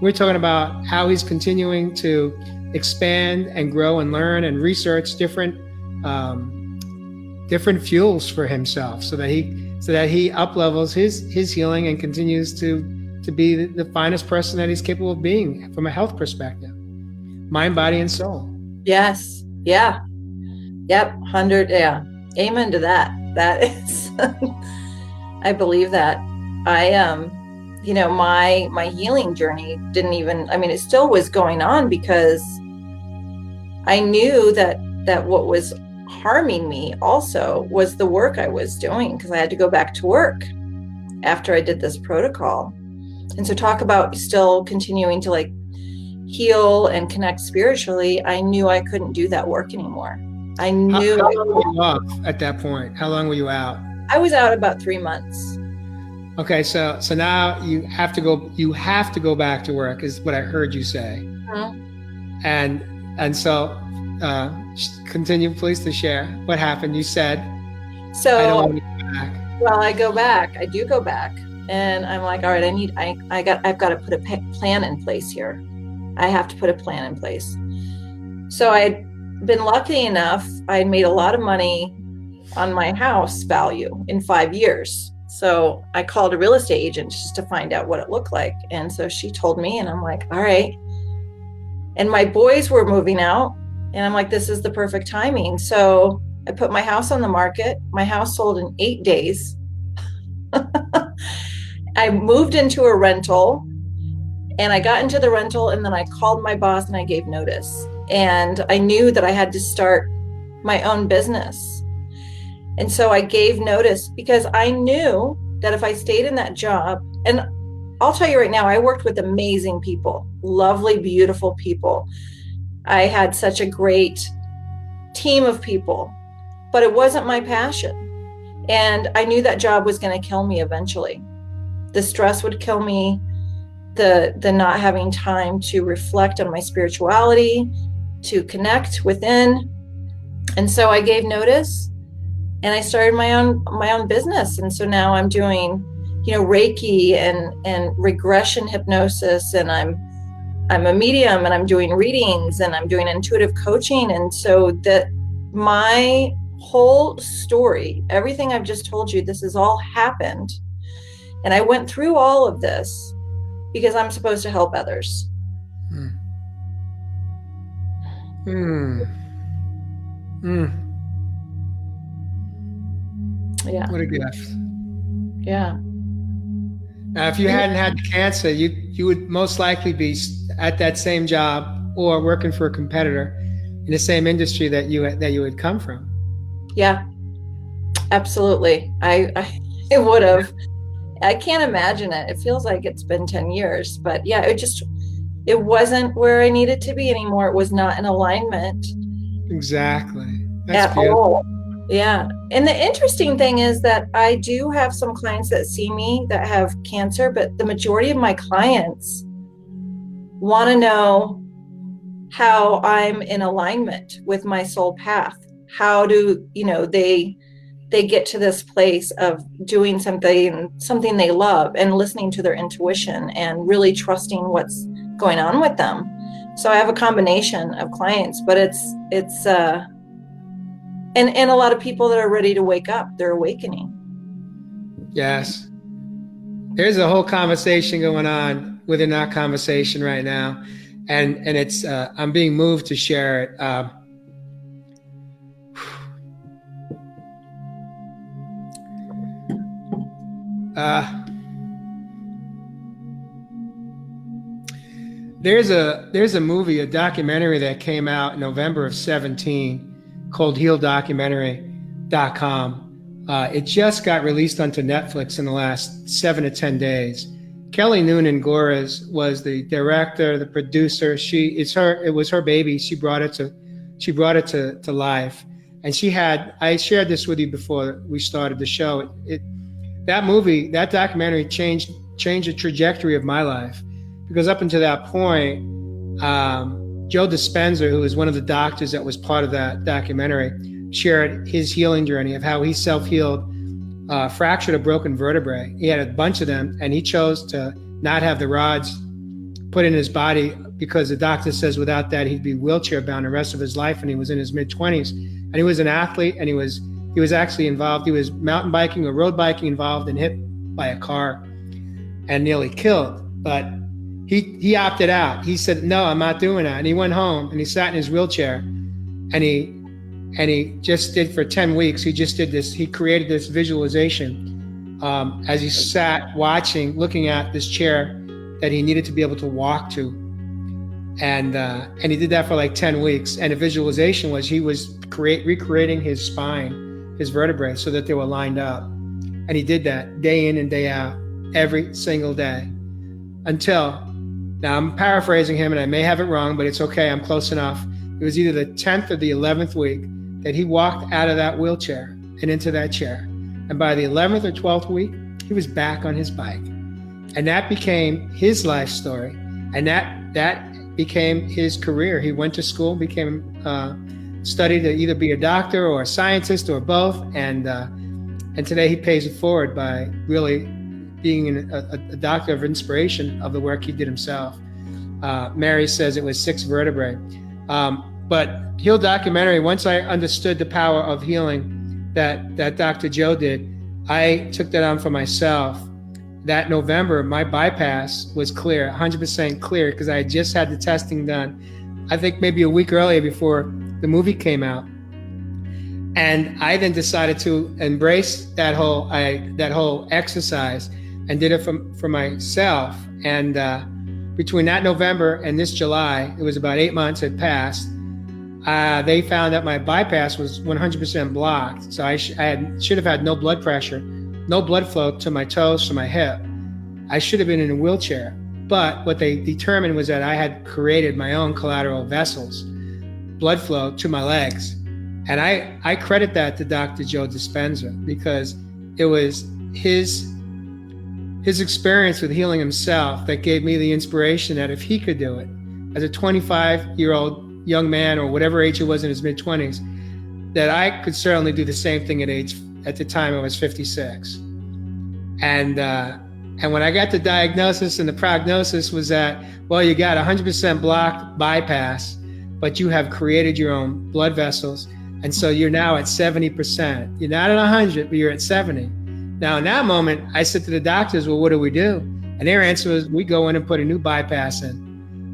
We were talking about how he's continuing to expand and grow and learn and research different fuels for himself so that he up levels his healing and continues to be the finest person that he's capable of being from a health perspective, mind, body, and soul. Yes. Yeah. Yep. 100. Yeah. Amen to that. That is, I believe that. You know, my healing journey it still was going on, because I knew that what was harming me also was the work I was doing, because I had to go back to work after I did this protocol. And so talk about still continuing to like heal and connect spiritually. I knew I couldn't do that work anymore. I knew. How long were you off at that point? How long were you out? I was out about 3 months. Okay, so now you have to go back to work, is what I heard you say. Mm-hmm. And so continue please to share what happened. You said, so I don't want to go back. Well, I do go back, and I'm like, all right, I've got to put a plan in place here. I have to put a plan in place. So I'd been lucky enough, I made a lot of money on my house value in 5 years. So I called a real estate agent just to find out what it looked like. And so she told me, and I'm like, all right. And my boys were moving out, and I'm like, this is the perfect timing. So I put my house on the market. My house sold in 8 days. I moved into a rental, and I got into the rental, and then I called my boss and I gave notice. And I knew that I had to start my own business. And so I gave notice because I knew that if I stayed in that job, and I'll tell you right now, I worked with amazing people, lovely, beautiful people. I had such a great team of people, but it wasn't my passion. And I knew that job was going to kill me eventually. The stress would kill me, the not having time to reflect on my spirituality, to connect within. And so I gave notice, and I started my own business. And so now I'm doing, Reiki and regression hypnosis, and I'm a medium, and I'm doing readings, and I'm doing intuitive coaching. And so that my whole story, everything I've just told you, this has all happened. And I went through all of this because I'm supposed to help others. Yeah. What a gift. Yeah. Now, if you hadn't had the cancer, you would most likely be at that same job or working for a competitor in the same industry that you had come from. Yeah, absolutely. I would have. I can't imagine it. It feels like it's been 10 years, but yeah, it wasn't where I needed to be anymore. It was not in alignment. Exactly. That's at beautiful. all. Yeah. And the interesting thing is that I do have some clients that see me that have cancer, but the majority of my clients want to know how I'm in alignment with my soul path. How do, they get to this place of doing something they love and listening to their intuition and really trusting what's going on with them. So I have a combination of clients, but it's and a lot of people that are ready to wake up, they're awakening. Yes. There's a whole conversation going on within our conversation right now. And it's, I'm being moved to share it. There's a movie, a documentary that came out in November of 2017 called HealDocumentary.com. It just got released onto Netflix in the last 7 to 10 days. Kelly Noonan Gores was the director, the producer. It was her baby. She brought it to life. And I shared this with you before we started the show. That documentary changed the trajectory of my life, because up until that point, JoeDispenza, who was one of the doctors that was part of that documentary, shared his healing journey of how he self-healed, fractured a broken vertebrae. He had a bunch of them, and he chose to not have the rods put in his body because the doctor says without that he'd be wheelchair bound the rest of his life. And he was in his mid-20s, and he was an athlete, and he was actually involved. He was mountain biking or road biking involved and hit by a car and nearly killed. But he opted out. He said, no, I'm not doing that. And he went home and he sat in his wheelchair, and he just did for 10 weeks. He just did this. He created this visualization as he sat watching, looking at this chair that he needed to be able to walk to. And he did that for like 10 weeks. And the visualization was he was recreating his spine, his vertebrae, so that they were lined up. And he did that day in and day out, every single day, until, now I'm paraphrasing him and I may have it wrong, but it's okay, I'm close enough. It was either the 10th or the 11th week that he walked out of that wheelchair and into that chair. And by the 11th or 12th week, he was back on his bike. And that became his life story. And that became his career. He went to school, studied to either be a doctor or a scientist or both. And today he pays it forward by really being a doctor of inspiration of the work he did himself. Mary says it was 6 vertebrae. But Heal Documentary, once I understood the power of healing that Dr. Joe did, I took that on for myself. That November, my bypass was clear, 100% clear, because I had just had the testing done, I think maybe a week earlier before the movie came out. And I then decided to embrace that whole exercise and did it for myself. And between that November and this July, it was about 8 months had passed. They found that my bypass was 100% blocked. So I should have had no blood pressure, no blood flow to my toes, to my hip. I should have been in a wheelchair. But what they determined was that I had created my own collateral vessels, blood flow to my legs. And I credit that to Dr. JoeDispenza, because it was his experience with healing himself that gave me the inspiration that if he could do it, as a 25-year-old young man, or whatever age he was in his mid-20s, that I could certainly do the same thing at the time I was 56. And when I got the diagnosis, and the prognosis was that, well, you got 100% blocked bypass, but you have created your own blood vessels. And so you're now at 70%. You're not at 100, but you're at 70. Now, in that moment, I said to the doctors, well, what do we do? And their answer was, we go in and put a new bypass in.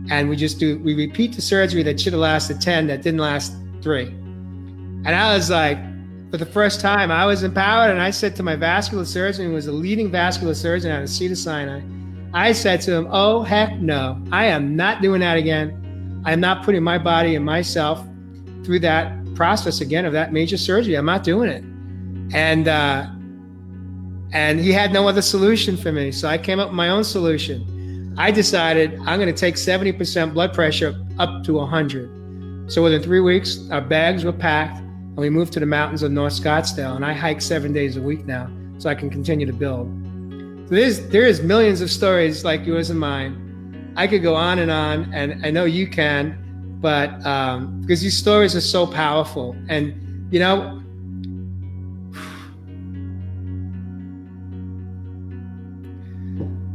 And we repeat the surgery that should have lasted 10, that didn't last 3. And I was like, for the first time, I was empowered. And I said to my vascular surgeon, who was a leading vascular surgeon out of Cedars-Sinai, I said to him, oh, heck no, I am not doing that again. I'm not putting my body and myself through that process again of that major surgery. I'm not doing it. And he had no other solution for me. So I came up with my own solution. I decided I'm going to take 70% blood pressure up to 100. So within 3 weeks, our bags were packed and we moved to the mountains of North Scottsdale. And I hike 7 days a week now so I can continue to build. So there is millions of stories like yours and mine. I could go on, and I know you can. But because these stories are so powerful. And, you know,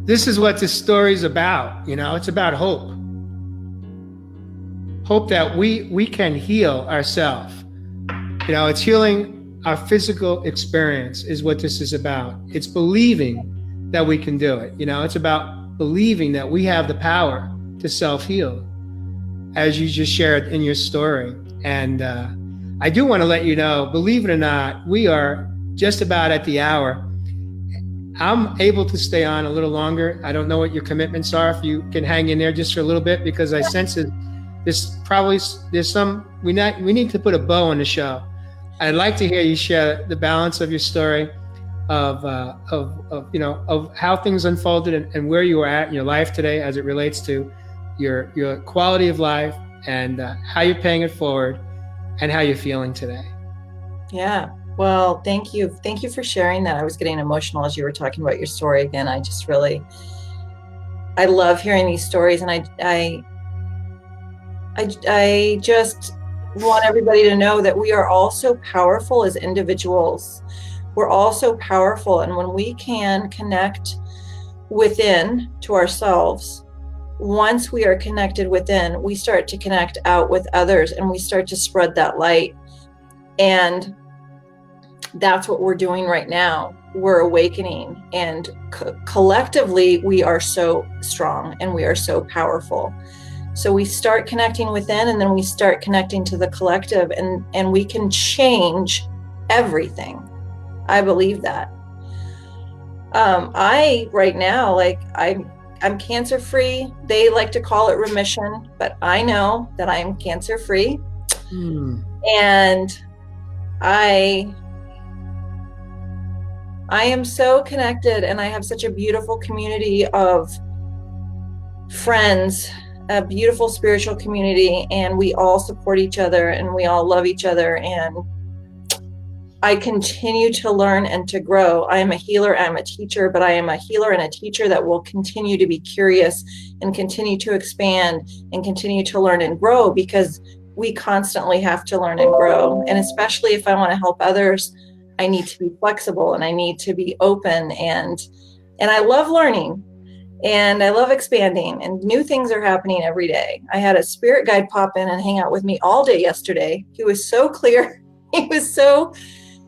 this is what this story is about. You know, it's about hope. Hope that we can heal ourselves. You know, it's healing our physical experience is what this is about. It's believing that we can do it. You know, it's about believing that we have the power to self-heal, as you just shared in your story. And I do want to let you know, believe it or not, we are just about at the hour. I'm able to stay on a little longer. I don't know what your commitments are, if you can hang in there just for a little bit, because I sense that we need to put a bow on the show. I'd like to hear you share the balance of your story of how things unfolded and where you are at in your life today as it relates to your quality of life, and how you're paying it forward, and how you're feeling today. Yeah. Well, thank you. Thank you for sharing that. I was getting emotional as you were talking about your story again. I love hearing these stories, and I just want everybody to know that we are all so powerful as individuals. We're all so powerful. And when we can connect within to ourselves, once we are connected within, we start to connect out with others, and we start to spread that light. And that's what we're doing right now. We're awakening, and collectively we are so strong and we are so powerful. So we start connecting within, and then we start connecting to the collective, and we can change everything. I believe that. Right now, I'm cancer free. They like to call it remission, but I know that I am cancer free. And I am so connected, and I have such a beautiful community of friends, a beautiful spiritual community, and we all support each other and we all love each other. And I continue to learn and to grow. I am a healer, I'm a teacher, but I am a healer and a teacher that will continue to be curious and continue to expand and continue to learn and grow, because we constantly have to learn and grow. And especially if I want to help others, I need to be flexible and I need to be open, and I love learning and I love expanding, and new things are happening every day. I had a spirit guide pop in and hang out with me all day yesterday. He was so clear. He was so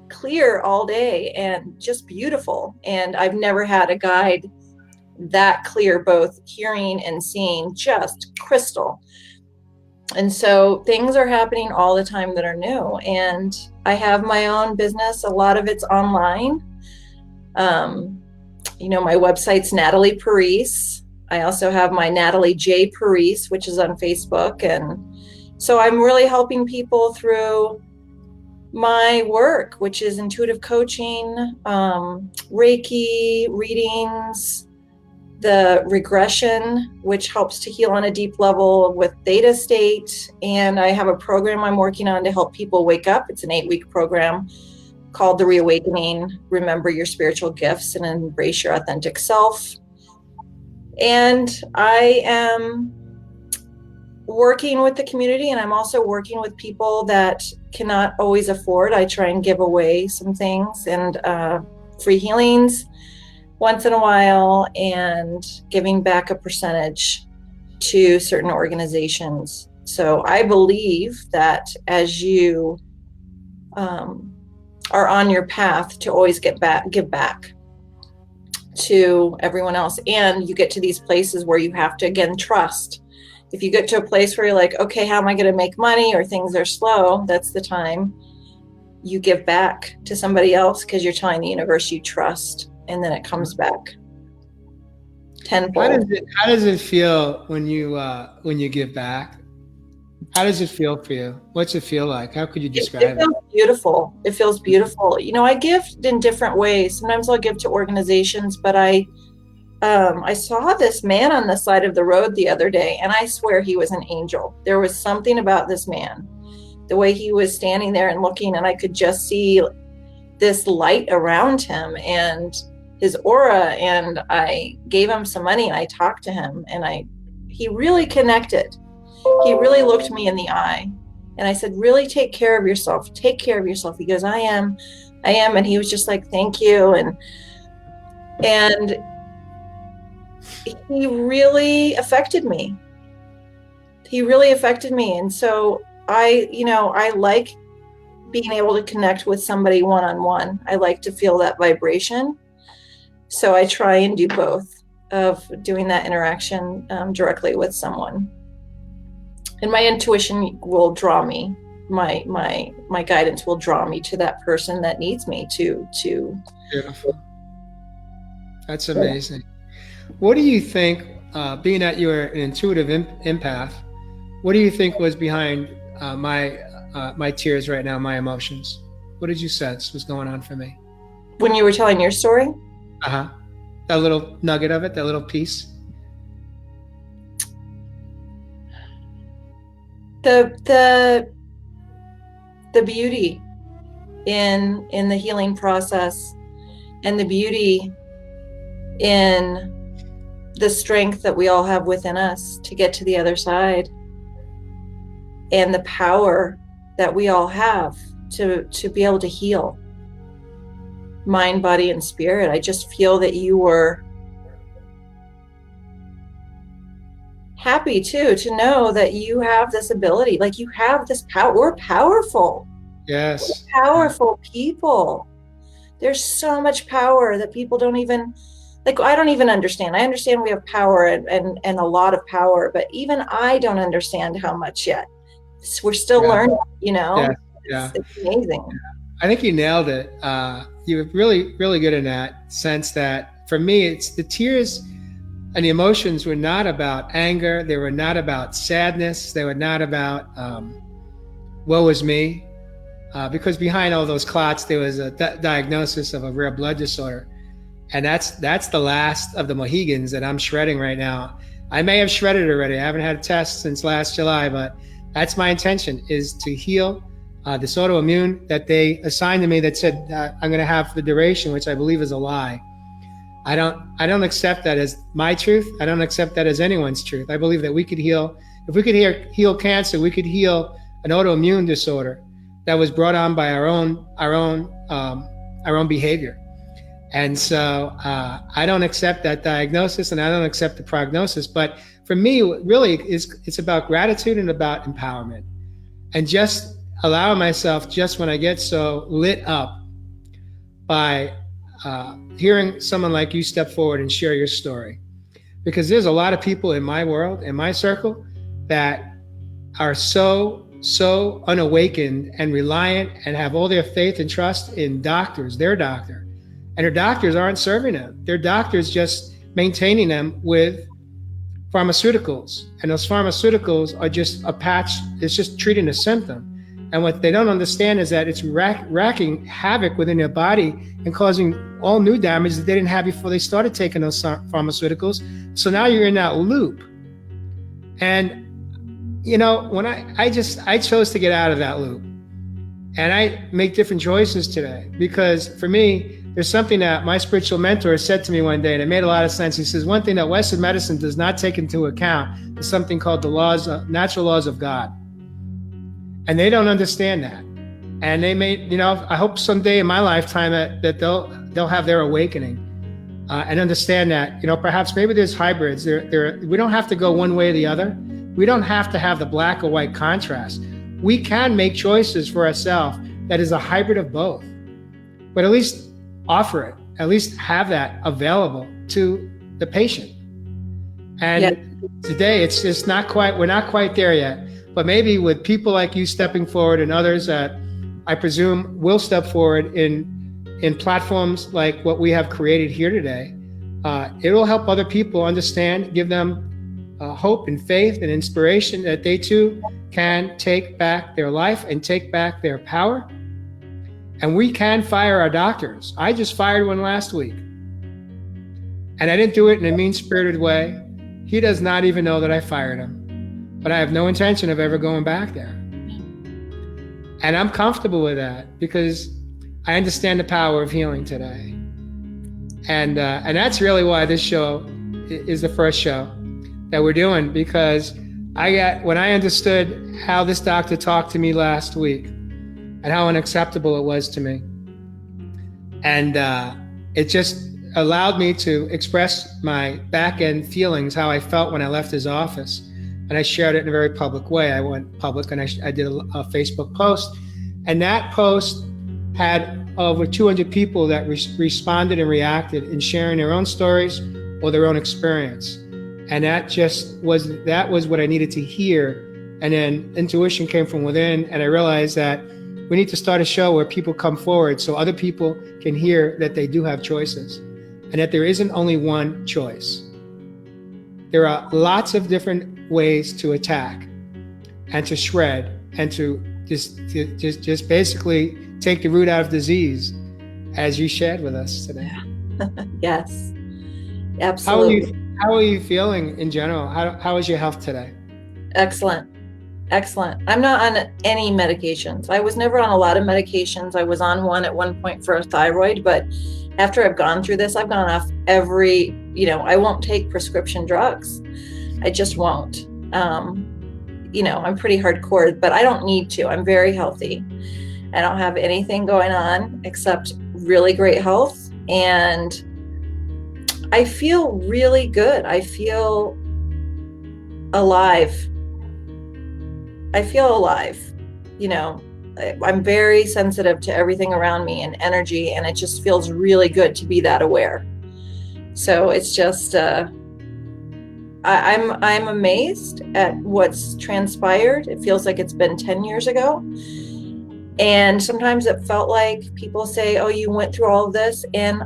clear all day and just beautiful. And I've never had a guide that clear, both hearing and seeing, just crystal. And so things are happening all the time that are new. And I have my own business. A lot of it's online. My website's Natalie Parise. I also have my Natalie J. Parise, which is on Facebook. And so I'm really helping people through my work, which is intuitive coaching, Reiki, readings, the regression, which helps to heal on a deep level with theta state. And I have a program I'm working on to help people wake up. It's an 8-week program called The Reawakening, Remember Your Spiritual Gifts and Embrace Your Authentic Self. And I am working with the community, and I'm also working with people that cannot always afford. I try and give away some things and free healings once in a while, and giving back a percentage to certain organizations. So I believe that as you are on your path to always give back to everyone else, and you get to these places where you have to, again, trust. If you get to a place where you're like, okay, how am I going to make money, or things are slow, that's the time you give back to somebody else, because you're telling the universe you trust, and then it comes back tenfold. How does it feel when you give back? How does it feel for you? What's it feel like? How could you describe it? It feels beautiful. It feels beautiful. I give in different ways. Sometimes I'll give to organizations, but I saw this man on the side of the road the other day, and I swear he was an angel. There was something about this man, the way he was standing there and looking, and I could just see this light around him and his aura. And I gave him some money, and I talked to him, and he really connected. He really looked me in the eye, and I said, really take care of yourself. Take care of yourself. He goes, I am. And he was just like, thank you. And he really affected me. And so I like being able to connect with somebody one-on-one. I like to feel that vibration. So I try and do both, of doing that interaction directly with someone. And my intuition will draw me. My guidance will draw me to that person that needs me to. Beautiful. That's amazing. What do you think, being that you're an intuitive empath, what do you think was behind my tears right now, my emotions? What did you sense was going on for me? When you were telling your story? That little nugget of it, that little piece. The beauty in the healing process, and the beauty in the strength that we all have within us to get to the other side, and the power that we all have to be able to heal mind, body, and spirit. I just feel that you were happy too, to know that you have this ability, like you have this power. We're powerful. Yes. We're powerful people. There's so much power that people don't even, I don't even understand. I understand we have power and a lot of power, but even I don't understand how much yet. We're still learning, Yeah. It's amazing. I think you nailed it. You were really, really good in that sense that, for me, it's the tears and the emotions were not about anger. They were not about sadness. They were not about woe is me. Because behind all those clots, there was a diagnosis of a rare blood disorder. And that's the last of the Mohegans that I'm shredding right now. I may have shredded already. I haven't had a test since last July, but that's my intention, is to heal this autoimmune that they assigned to me that said I'm going to have for the duration, which I believe is a lie. I don't accept that as my truth. I don't accept that as anyone's truth. I believe that we could heal. If we could heal cancer, we could heal an autoimmune disorder that was brought on by our own behavior. And so I don't accept that diagnosis, and I don't accept the prognosis. But for me, really, it's about gratitude and about empowerment, and just allowing myself, just when I get so lit up by hearing someone like you step forward and share your story. Because there's a lot of people in my world, in my circle, that are so unawakened and reliant and have all their faith and trust in doctors, their doctor. And their doctors aren't serving them. Their doctors just maintaining them with pharmaceuticals. And those pharmaceuticals are just a patch, it's just treating a symptom. And what they don't understand is that it's wreaking havoc within their body and causing all new damage that they didn't have before they started taking those pharmaceuticals. So now you're in that loop. And, you know, when I chose to get out of that loop. And I make different choices today because for me, there's something that my spiritual mentor said to me one day, and it made a lot of sense. He says, one thing that Western medicine does not take into account is something called the natural laws of God. And they don't understand that. And they may, you know, I hope someday in my lifetime that they'll have their awakening and understand that, you know, perhaps maybe there's hybrids. We don't have to go one way or the other. We don't have to have the black or white contrast. We can make choices for ourselves that is a hybrid of both, but at least offer it, at least have that available to the patient. And today it's just we're not quite there yet, but maybe with people like you stepping forward and others that I presume will step forward in platforms like what we have created here today, it will help other people understand, give them hope and faith and inspiration that they too can take back their life and take back their power. And we can fire our doctors. I just fired one last week. And I didn't do it in a mean-spirited way. He does not even know that I fired him. But I have no intention of ever going back there. And I'm comfortable with that because I understand the power of healing today. And that's really why this show is the first show that we're doing, because when I understood how this doctor talked to me last week, and how unacceptable it was to me. And it just allowed me to express my back end feelings, how I felt when I left his office. And I shared it in a very public way. I went public and I did a Facebook post. And that post had over 200 people that responded and reacted in sharing their own stories or their own experience. And that was what I needed to hear. And then intuition came from within. And I realized that we need to start a show where people come forward so other people can hear that they do have choices and that there isn't only one choice. There are lots of different ways to attack and to shred and to just basically take the root out of disease, as you shared with us today. Yes, absolutely. How are you feeling in general? How is your health today? Excellent. I'm not on any medications. I was never on a lot of medications. I was on one at one point for a thyroid, but after I've gone through this, I've gone off I won't take prescription drugs. I just won't. I'm pretty hardcore, but I don't need to. I'm very healthy. I don't have anything going on except really great health. And I feel really good. I feel alive. I'm very sensitive to everything around me and energy, and it just feels really good to be that aware. So it's just, I'm amazed at what's transpired. It feels like it's been 10 years ago. And sometimes it felt like people say, oh, you went through all of this. And,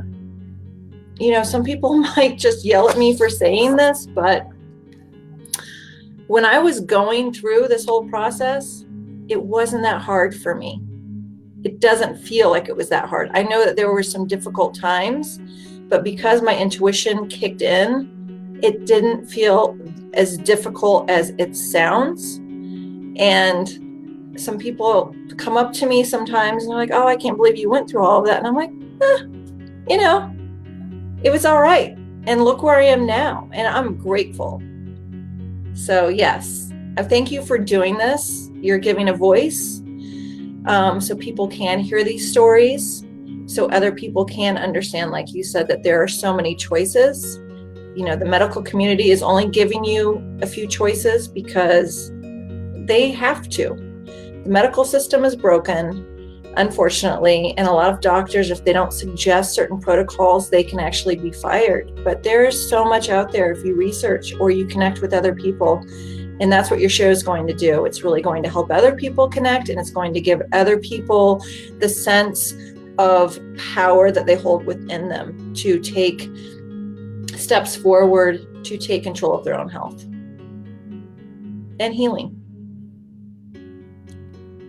some people might just yell at me for saying this, but when I was going through this whole process, it wasn't that hard for me. It doesn't feel like it was that hard. I know that there were some difficult times, but because my intuition kicked in, it didn't feel as difficult as it sounds. And some people come up to me sometimes and they're like, oh, I can't believe you went through all of that. And I'm like, it was all right. And look where I am now. And I'm grateful. So yes, I thank you for doing this. You're giving a voice so people can hear these stories, so other people can understand, like you said, that there are so many choices. The medical community is only giving you a few choices because they have to. The medical system is broken unfortunately. And a lot of doctors, if they don't suggest certain protocols, they can actually be fired. But there's so much out there if you research or you connect with other people. And that's what your show is going to do. It's really going to help other people connect, and it's going to give other people the sense of power that they hold within them to take steps forward to take control of their own health and healing.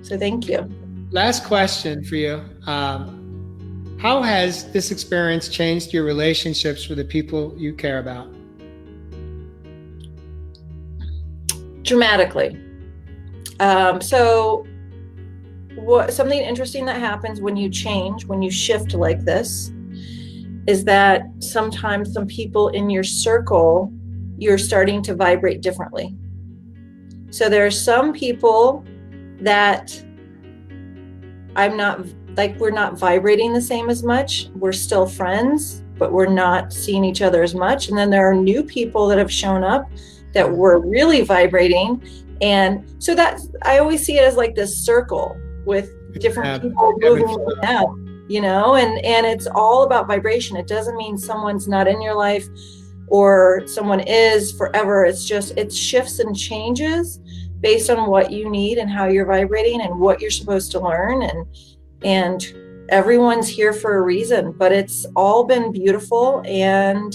So thank you. Last question for you. How has this experience changed your relationships with the people you care about? Dramatically. Something interesting that happens when you change, when you shift like this, is that sometimes some people in your circle, you're starting to vibrate differently. So there are some people that we're not vibrating the same as much. We're still friends, but we're not seeing each other as much. And then there are new people that have shown up that we're really vibrating. And so I always see it as like this circle with different people moving out, and it's all about vibration. It doesn't mean someone's not in your life or someone is forever. It's just, it shifts and changes based on what you need and how you're vibrating and what you're supposed to learn. And everyone's here for a reason, but it's all been beautiful. And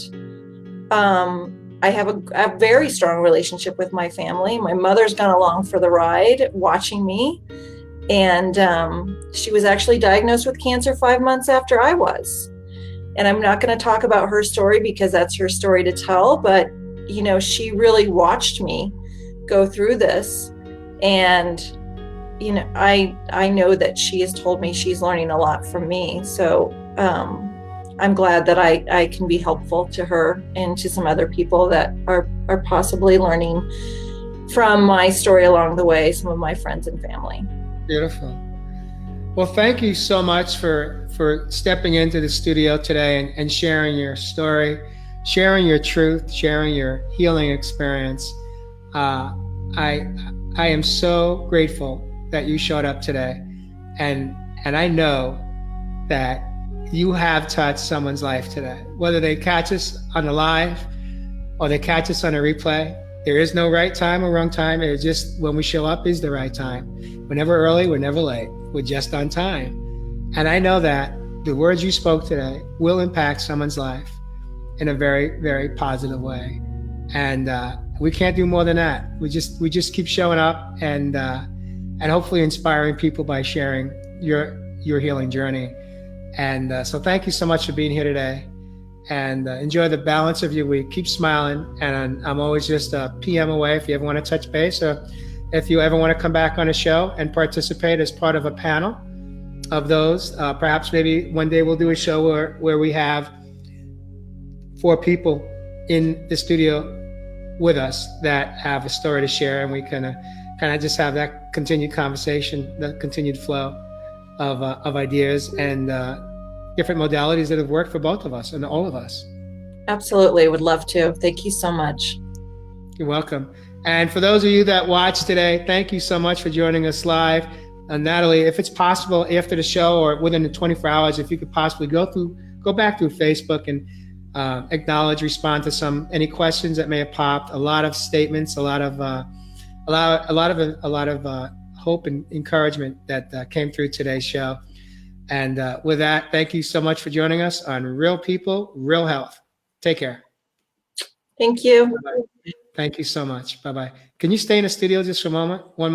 I have a very strong relationship with my family. My mother's gone along for the ride, watching me. And she was actually diagnosed with cancer 5 months after I was. And I'm not going to talk about her story because that's her story to tell. But, she really watched me go through this. And, I know that she has told me she's learning a lot from me. So I'm glad that I can be helpful to her and to some other people that are possibly learning from my story along the way, some of my friends and family. Beautiful. Well, thank you so much for stepping into the studio today and sharing your story, sharing your truth, sharing your healing experience. I am so grateful that you showed up today, and I know that you have touched someone's life today, whether they catch us on the live or they catch us on a replay. There is no right time or wrong time. It's just when we show up is the right time. We're never early, we're never late. We're just on time. And I know that the words you spoke today will impact someone's life in a very, very positive way. And we can't do more than that. We just keep showing up and hopefully inspiring people by sharing your healing journey. And so thank you so much for being here today, and enjoy the balance of your week. Keep smiling. And I'm always just a PM away if you ever want to touch base, or if you ever want to come back on a show and participate as part of a panel of those. Perhaps maybe one day we'll do a show where we have 4 people in the studio with us that have a story to share, and we can kind of just have that continued conversation, the continued flow of ideas and different modalities that have worked for both of us and all of us. Absolutely. Would love to. Thank you so much. You're welcome. And for those of you that watched today, thank you so much for joining us live. Natalie, if it's possible after the show or within the 24 hours, if you could possibly go back through Facebook and acknowledge, respond to any questions that may have popped. A lot of statements, a lot of hope and encouragement that came through today's show. And with that, thank you so much for joining us on Real People, Real Health. Take care. Thank you. Bye-bye. Thank you so much. Bye-bye. Can you stay in the studio just for a moment? One moment.